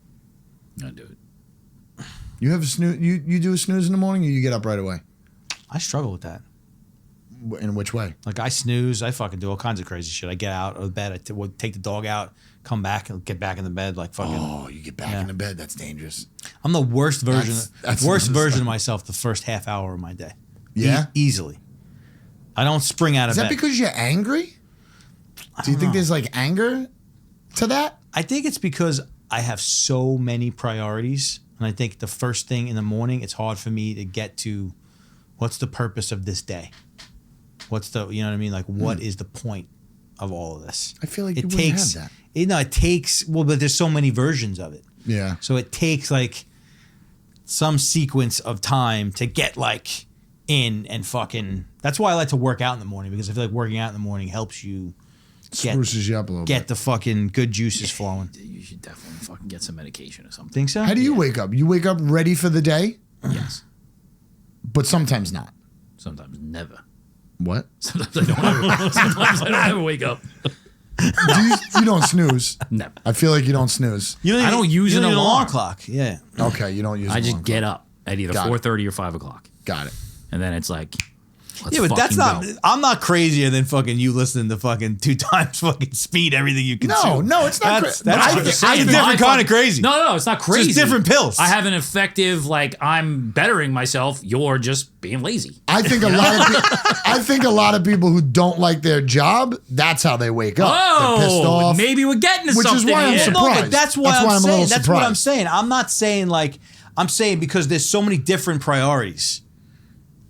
I do it. You have a snooze. You do a snooze in the morning, or you get up right away. I struggle with that. In which way? Like I snooze, I fucking do all kinds of crazy shit. I get out of bed, I would take the dog out, come back, and get back in the bed. Like fucking. Oh, you get back Yeah. into bed. That's dangerous. I'm the worst version. That's worst another version stuff. of myself. The first half hour of my day. Yeah? Easily. I don't spring out of Is that bed. because you're angry? Do you think there's like anger to that? I think it's because I have so many priorities, and I think the first thing in the morning, it's hard for me to get to what's the purpose of this day. What's the, you know what I mean? Like, what is the point of all of this? I feel like you wouldn't have that. It takes, well, but there's so many versions of it. Yeah. So it takes like some sequence of time to get like in and fucking. That's why I like to work out in the morning, because I feel like working out in the morning helps you Spruces you up a little get bit. the fucking good juices flowing. You should definitely fucking get some medication or something. Think so? How do you wake up? You wake up ready for the day, Yes. but sometimes not. Sometimes never. What? Sometimes I don't ever wake up. You don't snooze. Never. I feel like you don't snooze. I don't use an need alarm. clock. Yeah. Okay, you don't use. I an just alarm get clock. up at either Got it. 4:30 or 5 o'clock, Got it. and then it's like Yeah, but that's not. go. I'm not crazier than fucking you listening to fucking 2 times fucking speed everything you consume. No, it's not That's crazy. that's a different kind of crazy. No, it's not crazy. It's just different pills. I have an effective, like, I'm bettering myself. You're just being lazy. I think a lot of people who don't like their job, that's how they wake up. They're pissed off. Maybe we're getting to Which is something. why I'm here. surprised. No, but that's why That's why I'm I'm a saying. little That's what I'm surprised. saying. I'm not saying like I'm saying because there's so many different priorities.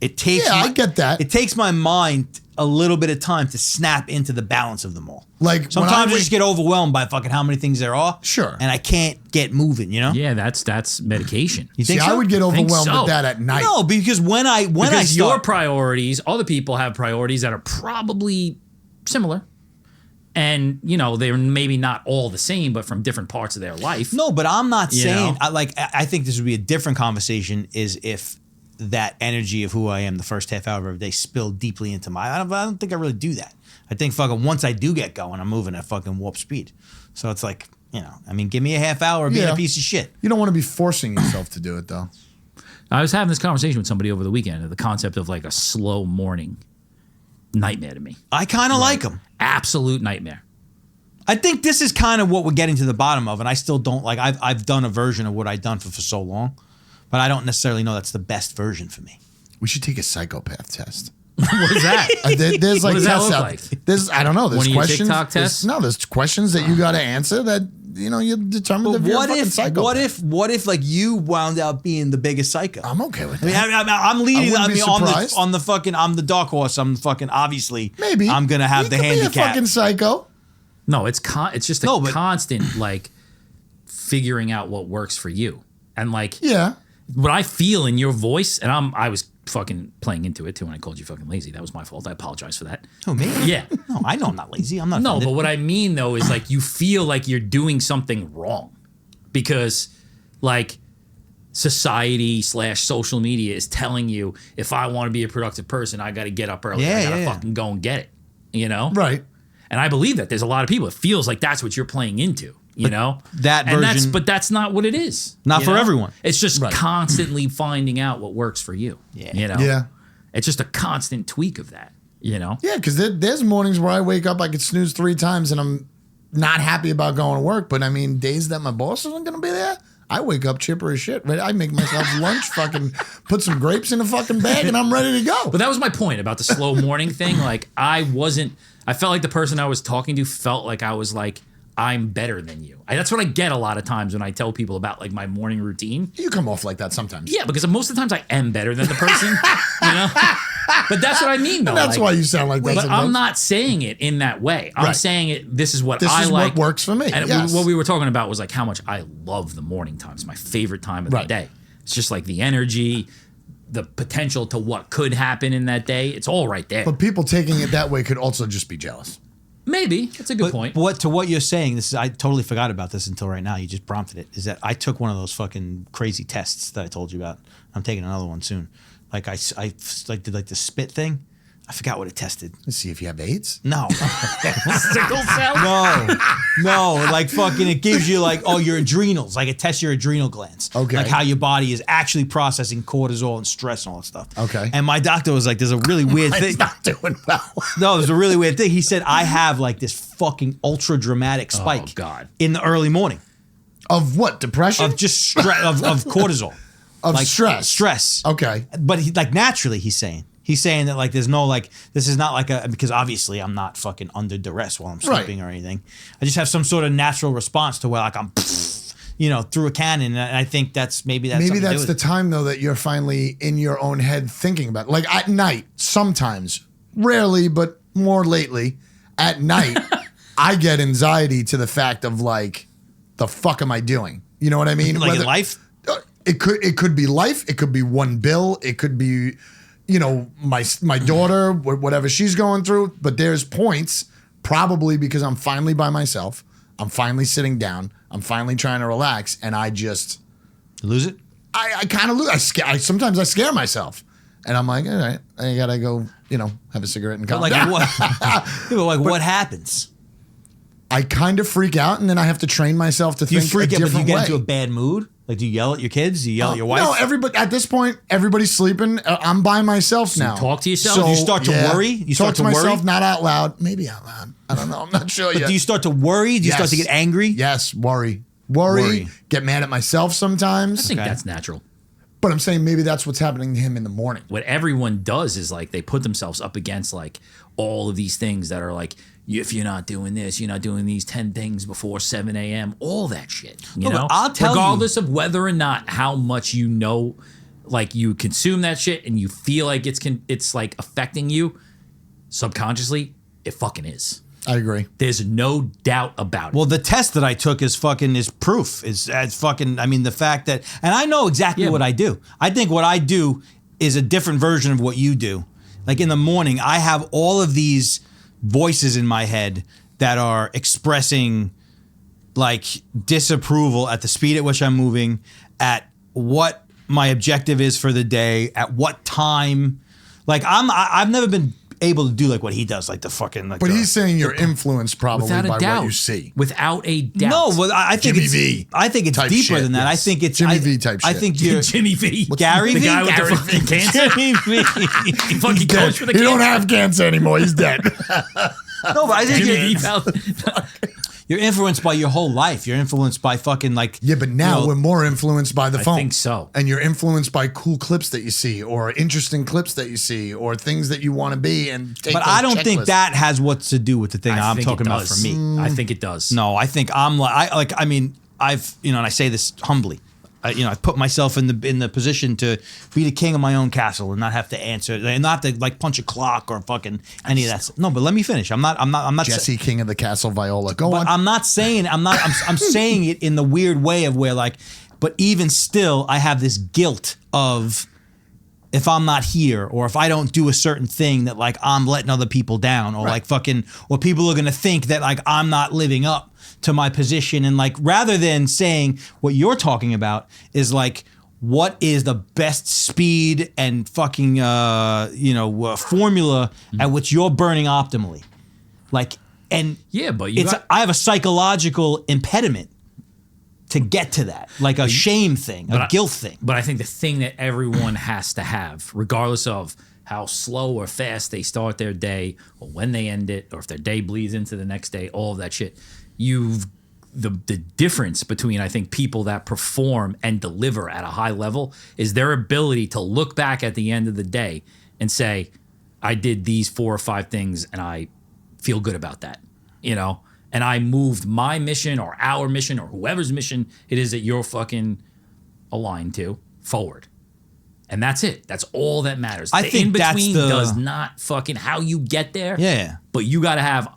It takes. Yeah, I get that. It takes my mind a little bit of time to snap into the balance of them all. Like, when sometimes I I just get overwhelmed by fucking how many things there are. Sure. And I can't get moving. You know. Yeah, that's medication. You think See, so? I would get overwhelmed so. with that at night. No, because when I Because your start, priorities, other people have priorities that are probably similar. And, you know, they're maybe not all the same, but from different parts of their life. no, but I'm not You saying. know? I think this would be a different conversation. Is if that energy of who I am the first half hour of every day spilled deeply into my. I don't think I really do that. I think fucking once I do get going, I'm moving at fucking warp speed. So it's like, you know, I mean, give me a half hour of being Yeah. a piece of shit. You don't want to be forcing yourself to do it, though. I was having this conversation with somebody over the weekend. The concept of like a slow morning nightmare to me. I kind of like them. Absolute nightmare. I think this is kind of what we're getting to the bottom of, and I still don't like. I've done a version of what I've done for so long, but I don't necessarily know that's the best version for me. We should take a psychopath test. What is that? There's like does that tests look out. like? There's I don't know. There's One of your questions. TikTok tests? There's questions that you got to answer that you determine But if you're a fucking psychopath. what if like you wound up being the biggest psycho? I'm okay with I mean, that. I'm leading. I I wouldn't be mean, surprised. on the fucking. I'm the dark horse. I'm the fucking. Obviously, Maybe I'm gonna have You the could be a handicap. fucking psycho. No, it's just a No, but- constant like figuring out what works for you. And like Yeah. what I feel in your voice, and I was fucking playing into it too when I called you fucking lazy. That was my fault. I apologize for that. Who, me? Yeah. No, I know I'm not lazy. I'm not. No, offended. but what I mean though is like you feel like you're doing something wrong because like society / social media is telling you if I want to be a productive person, I got to get up early. I got to fucking go and get it, you know? Right. And I believe that there's a lot of people. It feels like that's what you're playing into, you know? that and version- but that's not what it is. Not you for know? everyone. It's just constantly finding out what works for you. Yeah. You know? Yeah. It's just a constant tweak of that, you know? Yeah, because there's mornings where I wake up, I could snooze 3 times, and I'm not happy about going to work. But I mean, days that my boss isn't going to be there, I wake up chipper as shit. Right? I make myself lunch, fucking put some grapes in a fucking bag, and I'm ready to go. But that was my point about the slow morning thing. Like I felt like the person I was talking to felt like I was like, I'm better than you. That's what I get a lot of times when I tell people about like my morning routine. You come off like that sometimes. Yeah, because most of the times I am better than the person, you know? But that's what I mean though. And that's like, why you sound like that But sometimes. I'm not saying it in that way. I'm Right. saying it, this is what This I is like. what works for me. And Yes. what we were talking about was like how much I love the morning time. It's my favorite time of Right. the day. It's just like the energy, the potential to what could happen in that day. It's all right there. But people taking it that way could also just be jealous. Maybe. That's a good point. What you're saying? This is I totally forgot about this until right now. You just prompted it. Is that I took one of those fucking crazy tests that I told you about. I'm taking another one soon. Like I like did like the spit thing. I forgot what it tested. Let's see if you have AIDS. No. Sickle cell? No, like fucking it gives you like, oh, your adrenals. Like it tests your adrenal glands. Okay. Like how your body is actually processing cortisol and stress and all that stuff. Okay. And my doctor was like, there's a really weird thing. It's not doing well. No, there's a really weird thing. He said, I have like this fucking ultra dramatic spike God. in the early morning Of what? Depression? of just of cortisol. Of like stress. Stress. Okay. But he, like naturally he's saying that like there's no like this is not like a because obviously I'm not fucking under duress while I'm sleeping Right. or anything. I just have some sort of natural response to where like I'm through a cannon, and I think that's maybe Maybe something to that's do the with it. time though that you're finally in your own head thinking about it. Like at night, sometimes, rarely, but more lately, at night, I get anxiety to the fact of like, the fuck am I doing? You know what I mean? Like in life. It could be life. It could be one bill. It could be, my daughter, whatever she's going through. But there's points, probably because I'm finally by myself. I'm finally sitting down. I'm finally trying to relax, and I just Lose it. I kind of lose. Sometimes I scare myself, and I'm like, all right, I gotta go, have a cigarette and calm Like down. what? Yeah, but like what happens? I kind of freak out, and then I have to train myself to You think freak a out, but you different get way. into a bad mood. Like, do you yell at your kids? Do you yell at your wife? No, everybody at this point, everybody's sleeping. I'm by myself now. talk to yourself? So, Do you start to worry? You talk start to to worry? myself, not out loud. Maybe out loud. I don't know. I'm not sure But yet. do you start to worry? Do you start to get angry? Yes, worry. Get mad at myself sometimes. I think that's natural. But I'm saying maybe that's what's happening to him in the morning. What everyone does is like they put themselves up against like all of these things that are like, if you're not doing this, you're not doing these 10 things before 7 a.m., all that shit. You know? I'll tell regardless of whether or not how much you know, like you consume that shit and you feel like it's like affecting you subconsciously, it fucking is. I agree. There's no doubt about it. Well, the test that I took is proof. I mean, the fact that, and I know exactly what I do. I think what I do is a different version of what you do. Like in the morning, I have all of these voices in my head that are expressing like disapproval at the speed at which I'm moving, at what my objective is for the day, at what time. Like I've never been able to do like what he does, like the fucking like. But he's saying you're influenced probably without by a doubt. what you see. Without a doubt. No, well, I think Jimmy it's V I think it's type deeper shit, than that. yes. I think it's Jimmy V type I shit. think you're Jimmy V. Gary the V? guy with Gary the fucking cancer. Jimmy V. Fucking Dead. coach for the He cancer. don't have cancer anymore. He's dead. No, but I think Jimmy you're, V. you're influenced by your whole life. You're influenced by fucking like. Yeah, but now you know, we're more influenced by the phone. I think so. And you're influenced by cool clips that you see, or interesting clips that you see, or things that you want to be. And take But those I don't think checklists. that has what to do with the thing I'm think talking it about does. for me. I think it does. No, I think I'm like I mean I've and I say this humbly. I've put myself in the position to be the king of my own castle and not have to answer and not have to like punch a clock or fucking any of that. No, but let me finish. I'm not Jesse King of the Castle Viola. Go on. I'm not saying I'm saying it in the weird way of where like, but even still, I have this guilt of if I'm not here or if I don't do a certain thing that like I'm letting other people down or like fucking or people are gonna think that like I'm not living up to my position, and like rather than saying what you're talking about is like what is the best speed and fucking formula at which you're burning optimally, like and Yeah, but you it's got, I have a psychological impediment to get to that, like a shame thing, a guilt thing. But I think the thing that everyone has to have, regardless of how slow or fast they start their day, or when they end it, or if their day bleeds into the next day, all of that shit, the difference between I think people that perform and deliver at a high level is their ability to look back at the end of the day and say, I did these 4 or 5 things and I feel good about that, you know? And I moved my mission or our mission or whoever's mission it is that you're fucking aligned to forward. And that's it. That's all that matters. I The think in-between that's the- does not fucking how you get there. Yeah. But you got to have,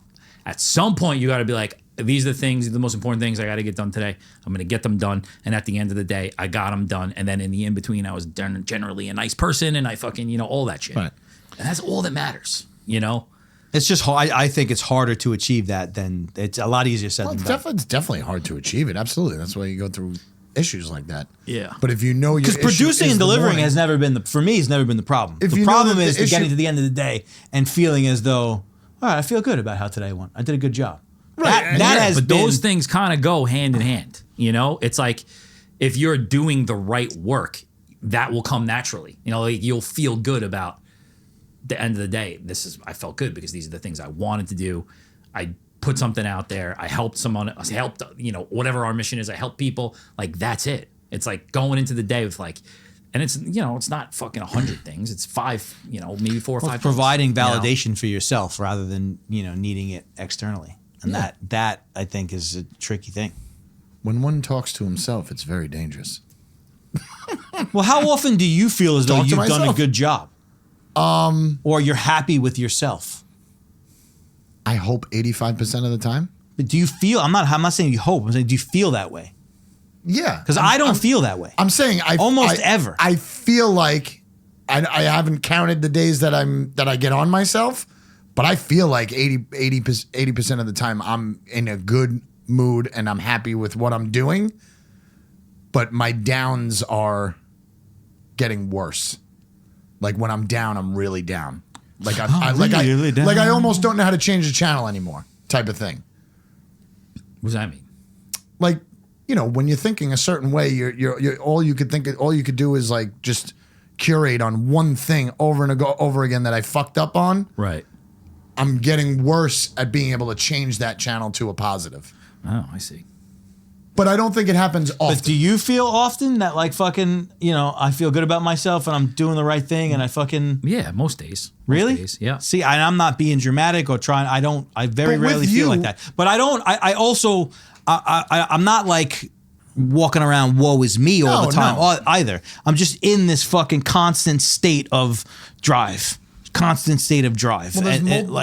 at some point, you got to be like, these are the things, the most important things I got to get done today. I'm going to get them done. And at the end of the day, I got them done. And then in the in-between, I was generally a nice person and I fucking, all that shit. Right. And that's all that matters, It's just hard. I think it's harder to achieve that than it's a lot easier said Well, than it's, done. it's definitely hard to achieve it. Absolutely. That's why you go through issues like that. Yeah. But if you know your Because issue producing is and the delivering morning- has never been for me has never been the problem. If The you know problem that the is the getting issue- to the end of the day and feeling as though, all right, I feel good about how today went. I did a good job. That Yeah, has but been, those things kind of go hand in hand. It's like if you're doing the right work, that will come naturally. Like you'll feel good about the end of the day. I felt good because these are the things I wanted to do. I put something out there. I helped someone. I helped, whatever our mission is. I help people. Like that's it. It's like going into the day with like, and it's it's not fucking 100 things. It's 5, maybe 4 or 5. providing things, validation for yourself rather than needing it externally, and that I think is a tricky thing. When one talks to himself, it's very dangerous. Well, how often do you feel as though Talk to you've done a myself. good job, or you're happy with yourself? I hope 85% of the time. But do you feel? I'm not saying you hope. I'm saying do you feel that way? Yeah. Because I don't feel that way. I'm saying Almost ever. I feel like I haven't counted the days that I get on myself, but I feel like 80% of the time I'm in a good mood and I'm happy with what I'm doing. But my downs are getting worse. Like when I'm down, I'm really down. Like Really down. like I almost don't know how to change the channel anymore, type of thing. What does that mean? Like when you're thinking a certain way, you're all you could do is like just curate on one thing over and over again that I fucked up on. Right. I'm getting worse at being able to change that channel to a positive. Oh, I see. But I don't think it happens often. But do you feel often that like fucking, I feel good about myself and I'm doing the right thing and I fucking... Yeah, most days. Really? Most days, yeah. See, I'm not being dramatic or trying. I very rarely feel like that. But I don't, I also, I'm not like walking around woe is me all the time either. I'm just in this fucking constant state of drive. Well,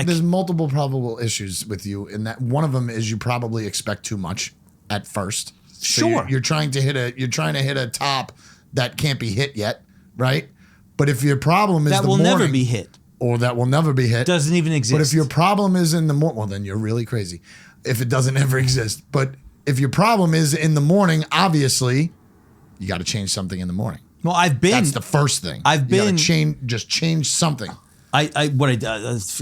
there's multiple probable issues with you in that. One of them is you probably expect too much at first. So Sure. You're trying to hit a top that can't be hit yet, right? But if your problem is that will never be hit. Or that will never be hit. Doesn't even exist. But if your problem is in the morning, well, then you're really crazy. If it doesn't ever exist. But if your problem is in the morning, obviously, you got to change something in the morning. Well, That's the first thing. You gotta change something. A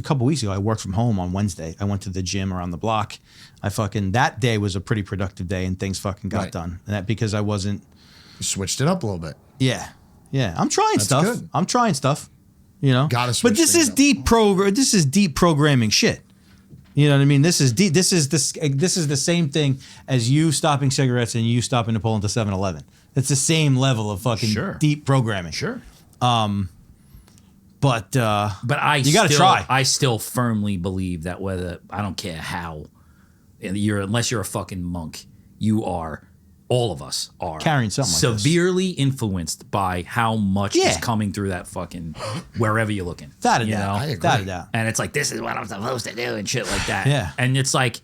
couple weeks ago, I worked from home on Wednesday. I went to the gym around the block. That day was a pretty productive day and things fucking got done. And that because I wasn't. You switched it up a little bit. Yeah. I'm trying stuff. Good. I'm trying stuff. Gotta switch But this is things up. This is deep programming shit. You know what I mean? This is deep. This is the same thing as you stopping cigarettes and you stopping to pull into 7-Eleven. It's the same level of fucking deep programming. Sure. But you got to try. I still firmly believe that I don't care how, unless you're a fucking monk, all of us are carrying something like this. Severely influenced by how much is coming through that fucking wherever you're looking. Without a doubt. I agree. Without a doubt. And it's like, this is what I'm supposed to do and shit like that. Yeah. And it's like,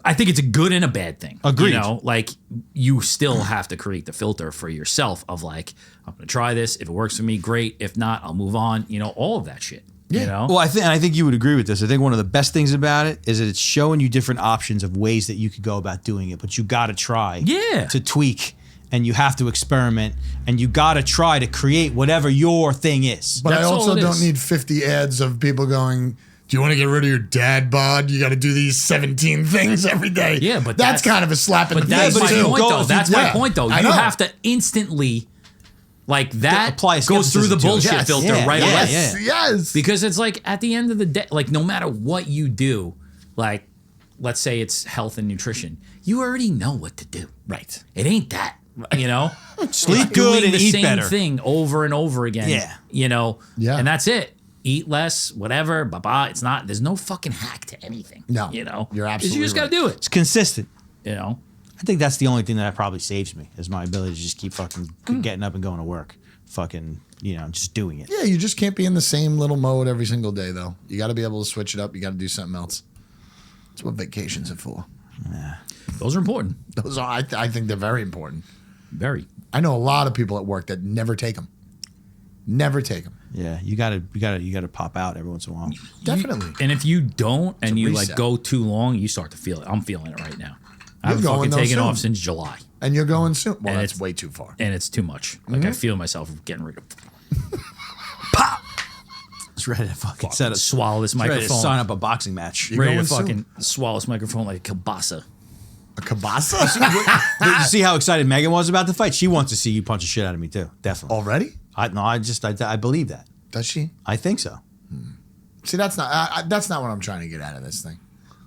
I think it's a good and a bad thing. Agreed. Like you still have to create the filter for yourself of like, I'm going to try this. If it works for me, great. If not, I'll move on. All of that shit. Yeah. Well, I think you would agree with this. I think one of the best things about it is that it's showing you different options of ways that you could go about doing it, but you got to try to tweak and you have to experiment and you got to try to create whatever your thing is. But I also don't need 50 ads of people going, do you want to get rid of your dad bod? You got to do these 17 things every day. Yeah, but that's kind of a slap in the face. That's my point, though. That's my point, though. You have to instantly, like that, apply goes through the bullshit filter right away. Yes. Because it's like at the end of the day, like no matter what you do, like let's say it's health and nutrition, you already know what to do. Right. It ain't that, Sleep good and eat better. Same thing over and over again. Yeah. And that's it. Eat less, whatever, it's not, there's no fucking hack to anything. No. You're absolutely You just got to do it. It's consistent. I think that's the only thing that probably saves me is my ability to just keep fucking getting up and going to work. Fucking, just doing it. Yeah, you just can't be in the same little mode every single day, though. You got to be able to switch it up. You got to do something else. That's what vacations are for. Yeah. Those are important. Those are, I think they're very important. Very. I know a lot of people at work that never take them. Never take them. Yeah, you gotta pop out every once in a while. Definitely. And if you don't and you reset. like go too long, you start to feel it. I'm feeling it right now. I've going, fucking though, taken soon. off since July. And you're going soon. Well, And that's it's- way too far. And it's too much. Like I feel myself getting rid of Pop. It's ready to fucking set up. swallow this Ready to microphone. sign up a boxing match. You're Ready to going soon. fucking swallow this microphone like a kielbasa. A kielbasa? But you see how excited Megan was about the fight? She wants to see you punch the shit out of me too. Definitely. Already? I believe that. Does she? I think so. See, that's not what I'm trying to get out of this thing.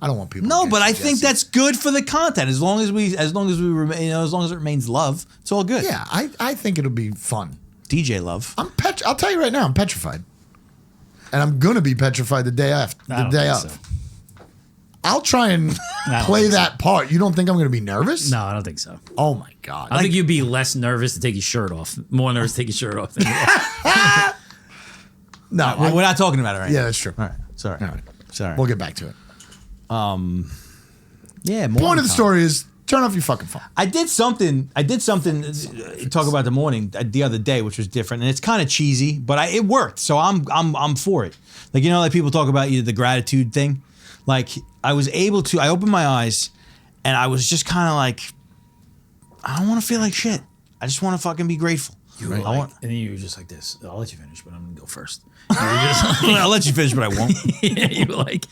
I don't want people. No, to but I get think Jesse. that's good for the content. As long as we remain, as long as it remains love, it's all good. Yeah, I think it'll be fun. DJ love. I'll tell you right now, I'm petrified, and I'm gonna be petrified the day after. I The don't day think of. so. I'll try and don't play think so. that part. You don't think I'm gonna be nervous? No, I don't think so. Oh my god. I think you'd be less nervous to take your shirt off. More nervous to take your shirt off. Than you are. no. We're not talking about it right Yeah, now. that's true. All right. Sorry. All right. Sorry. We'll get back to it. Yeah. Point of the story is turn off your fucking phone. I did something. Talk about the morning the other day, which was different, and it's kind of cheesy, but it worked. So I'm for it. Like like people talk about the gratitude thing. Like I was able to. I opened my eyes, and I was just kind of like, I don't want to feel like shit. I just want to fucking be grateful. You were Right. like, and then you were just like this. I'll let you finish, but I'm gonna go first. You were just I'll let you finish, but I won't. you were like,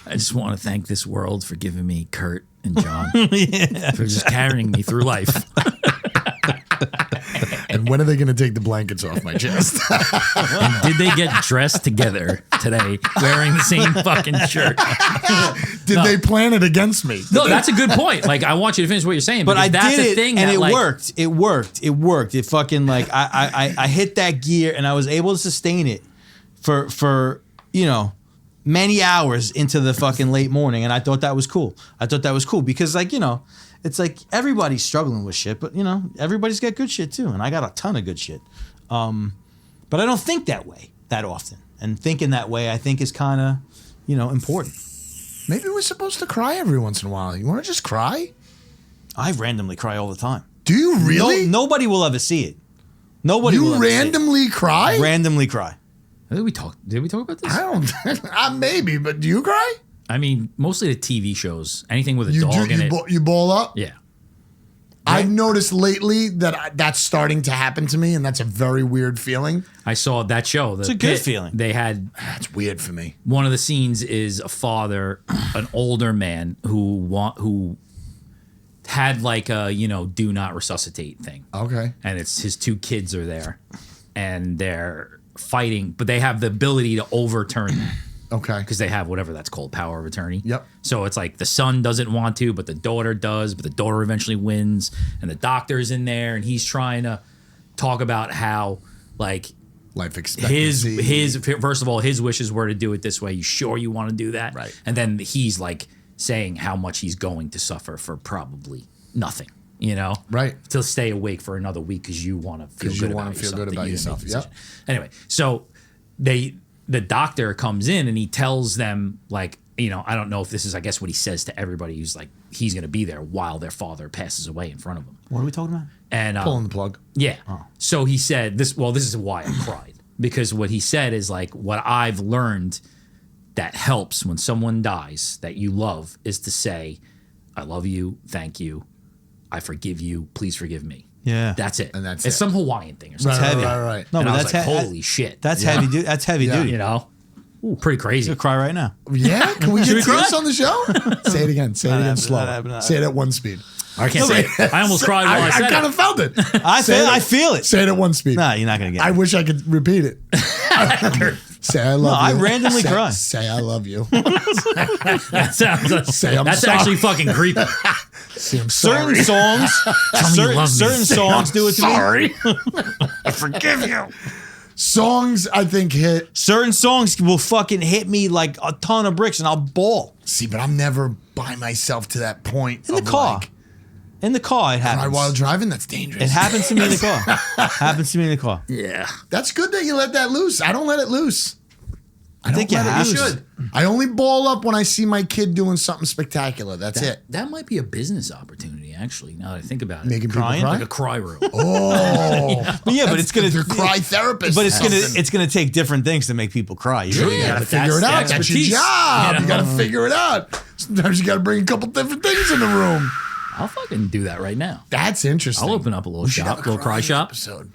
I just want to thank this world for giving me Kurt and John for just carrying me through life. And when are they going to take the blankets off my chest? And did they get dressed together today wearing the same fucking shirt? Did they plan it against me? No, that's a good point. Like, I want you to finish what you're saying, But I that's did a it, thing and that, it like, worked. It worked. It worked. It fucking like I hit that gear, and I was able to sustain it for many hours into the fucking late morning, and I thought that was cool. Because like it's like everybody's struggling with shit, but everybody's got good shit too, and I got a ton of good shit. But I don't think that way that often, and thinking that way I think is kind of important. Maybe we're supposed to cry every once in a while. You want to just cry? I randomly cry all the time. Do you really? Nobody will ever see it. Nobody will You ever see it. randomly cry? Randomly cry. Did we talk about this? I don't. Maybe, but do you cry? I mean, mostly the TV shows. Anything with a You dog in it. You ball up? Yeah. I've noticed lately that that's starting to happen to me, and that's a very weird feeling. I saw that show. It's a good feeling. They had That's weird for me. one of the scenes is a father, an older man who had like a do not resuscitate thing, Okay. and it's his two kids are there, and they're fighting, but they have the ability to overturn them. Okay. Because they have whatever that's called, power of attorney. Yep. So it's like the son doesn't want to, but the daughter does, but the daughter eventually wins, and the doctor's in there, and he's trying to talk about how, like, Life expectancy. his first of all, his wishes were to do it this way. You sure you want to do that? Right. And then he's like saying how much he's going to suffer for probably nothing. Right. To stay awake for another week because you want to feel good about yourself. Yep. Anyway, so the doctor comes in and he tells them, like, I don't know if this is, I guess, what he says to everybody who's like, he's going to be there while their father passes away in front of them. What are we talking about? And Pulling the plug. yeah. So he said this. Well, this is why I cried, because what he said is like, what I've learned that helps when someone dies that you love is to say, I love you, thank you, I forgive you, please forgive me. Yeah. That's it. And that's it's it. some Hawaiian thing or something. Right, heavy. right. No, And but I was that's like, holy shit. That's heavy. That's heavy Yeah. duty. Pretty crazy. You'll cry right now. Yeah? Can we get we tears cry? on the show? Say it again. Say it again slow. Say it at one speed. I can't say it. I almost cried while I said I kind of it. felt it. I feel it. Say it at one speed. Nah, you're not gonna get I it. wish I could repeat it. Say I love I you. randomly cry. Say I love you. That sounds. Say I'm that's sorry. actually fucking creepy. Say I'm Certain sorry. songs, me you love me. certain songs do it to me. Sorry. I forgive you. Songs I think hit. Certain songs will fucking hit me like a ton of bricks, and I'll bawl See, but I'm never by myself to that point. in the car. Like, In the car, it cry happens. while driving, that's dangerous. It happens to me in the car. Happens to me in the car. Yeah. That's good that you let that loose. I don't let it loose. I think don't you let it have loose. to. I only ball up when I see my kid doing something spectacular. That's it. That might be a business opportunity, actually, now that I think about it. Making people Crying? cry. like a cry room. Oh, But yeah, but it's gonna They're cry therapists. But it's gonna take different things to make people cry. You Sure, really you gotta- gotta figure it out. that's That's your expertise, job. You gotta figure it out. Sometimes you gotta bring a couple different things in the room. I'll fucking do that right now. That's interesting. I'll open up a little We should shop, have a little cry shop. episode.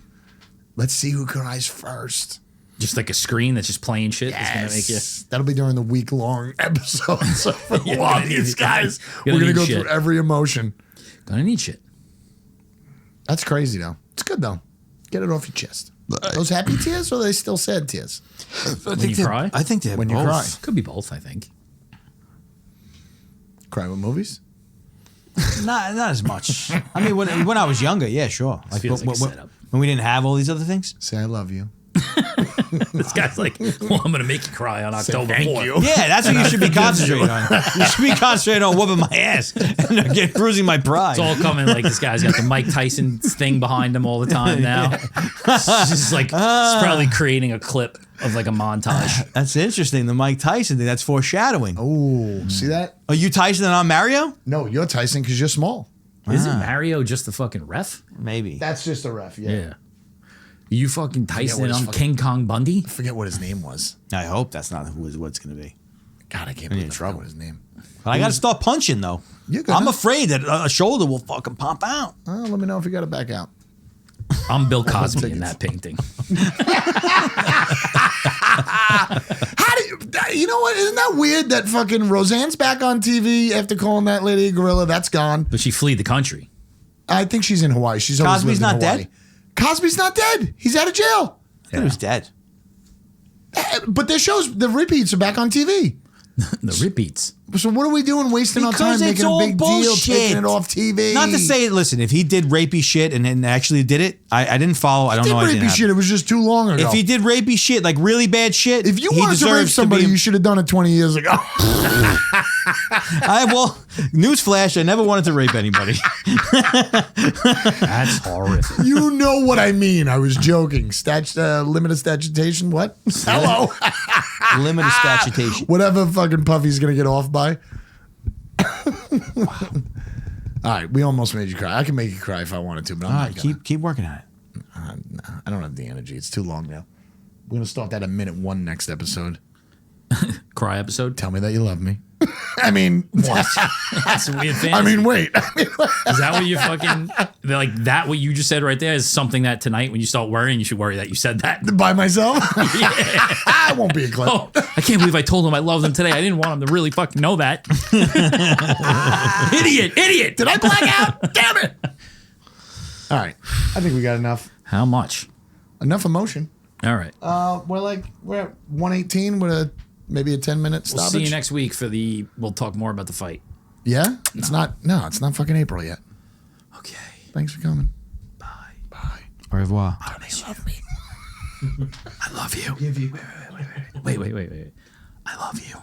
Let's see who cries first. Just like a screen that's just playing shit. That's gonna make you. That'll be during the week-long episodes of a You're lot gonna of these need- guys. you're We're gonna gonna go need through shit. every emotion. Gonna need shit. That's crazy, though. It's good though. Get it off your chest. Those happy tears, or are they still sad tears? When you cry? I think they're When you both. cry. Could be both, I think. Cry with movies. Not as much. I mean, when I was younger, yeah, sure. Like, feels like a setup. when we didn't have all these other things. Say I love you. This guy's like, well, I'm gonna make you cry on October thank 4th. you. Yeah, that's what you should be concentrating on. You should be concentrating on whooping my ass and get bruising my pride. It's all coming like this guy's got the Mike Tyson thing behind him all the time now. It's just like, it's probably creating a clip of like a montage. That's interesting. The Mike Tyson thing. That's foreshadowing. Oh, see that? Are you Tyson and I'm Mario? No, you're Tyson because you're small. Isn't Mario just the fucking ref? Maybe. That's just a ref. Yeah. You fucking Tyson his on fucking- King Kong Bundy? I forget what his name was. I hope that's not what it's going to be. God, I can't in believe I forgot trouble. what his name. But I got to start punching though. You're gonna. I'm afraid that a shoulder will fucking pop out. Let me know if you got to back out. I'm Bill Cosby in that painting. How do you know what? Isn't that weird that fucking Roseanne's back on TV after calling that lady a gorilla? That's gone. But she fled the country. I think she's in Hawaii. She's always Cosby's lived in not Hawaii. dead? Cosby's not dead. He's out of jail. I thought he was dead. But their shows, the repeats are back on TV. The repeats. So what are we doing wasting our time Because it's making a all big deal, bullshit. taking it off TV? Not to say, listen, if he did rapey shit and actually did it, I didn't follow. I don't know. rapey shit. It was just too long ago. If he did rapey shit, like really bad shit, if you he wanted to rape deserves somebody, be- you should have done it 20 years ago. Newsflash, I never wanted to rape anybody. That's horrific. You know what I mean. I was joking. Limited statutation. What? Hello. Limited statutation. Whatever fucking Puffy's going to get off by. All right. We almost made you cry. I can make you cry if I wanted to, but I'm All not right, gonna. keep working on it. I don't have the energy. It's too long now. We're going to start that at minute 1 next episode. Cry episode. Tell me that you love me. I mean, what? That's a weird thing. I mean, wait. Is that what you fucking like? That what you just said right there is something that tonight when you start worrying, you should worry that you said that. By myself? I won't be a clip. Oh, I can't believe I told him I loved him today. I didn't want him to really fucking know that. Idiot. Did I black out? Damn it. All right. I think we got enough. How much? Enough emotion. All right. We're at 118 with maybe a 10-minute We'll stoppage. see you next week we'll talk more about the fight. Yeah? It's not fucking April yet. Okay. Thanks for coming. Bye. Bye. Au revoir. Oh, they love me. I love you. Wait. I love you.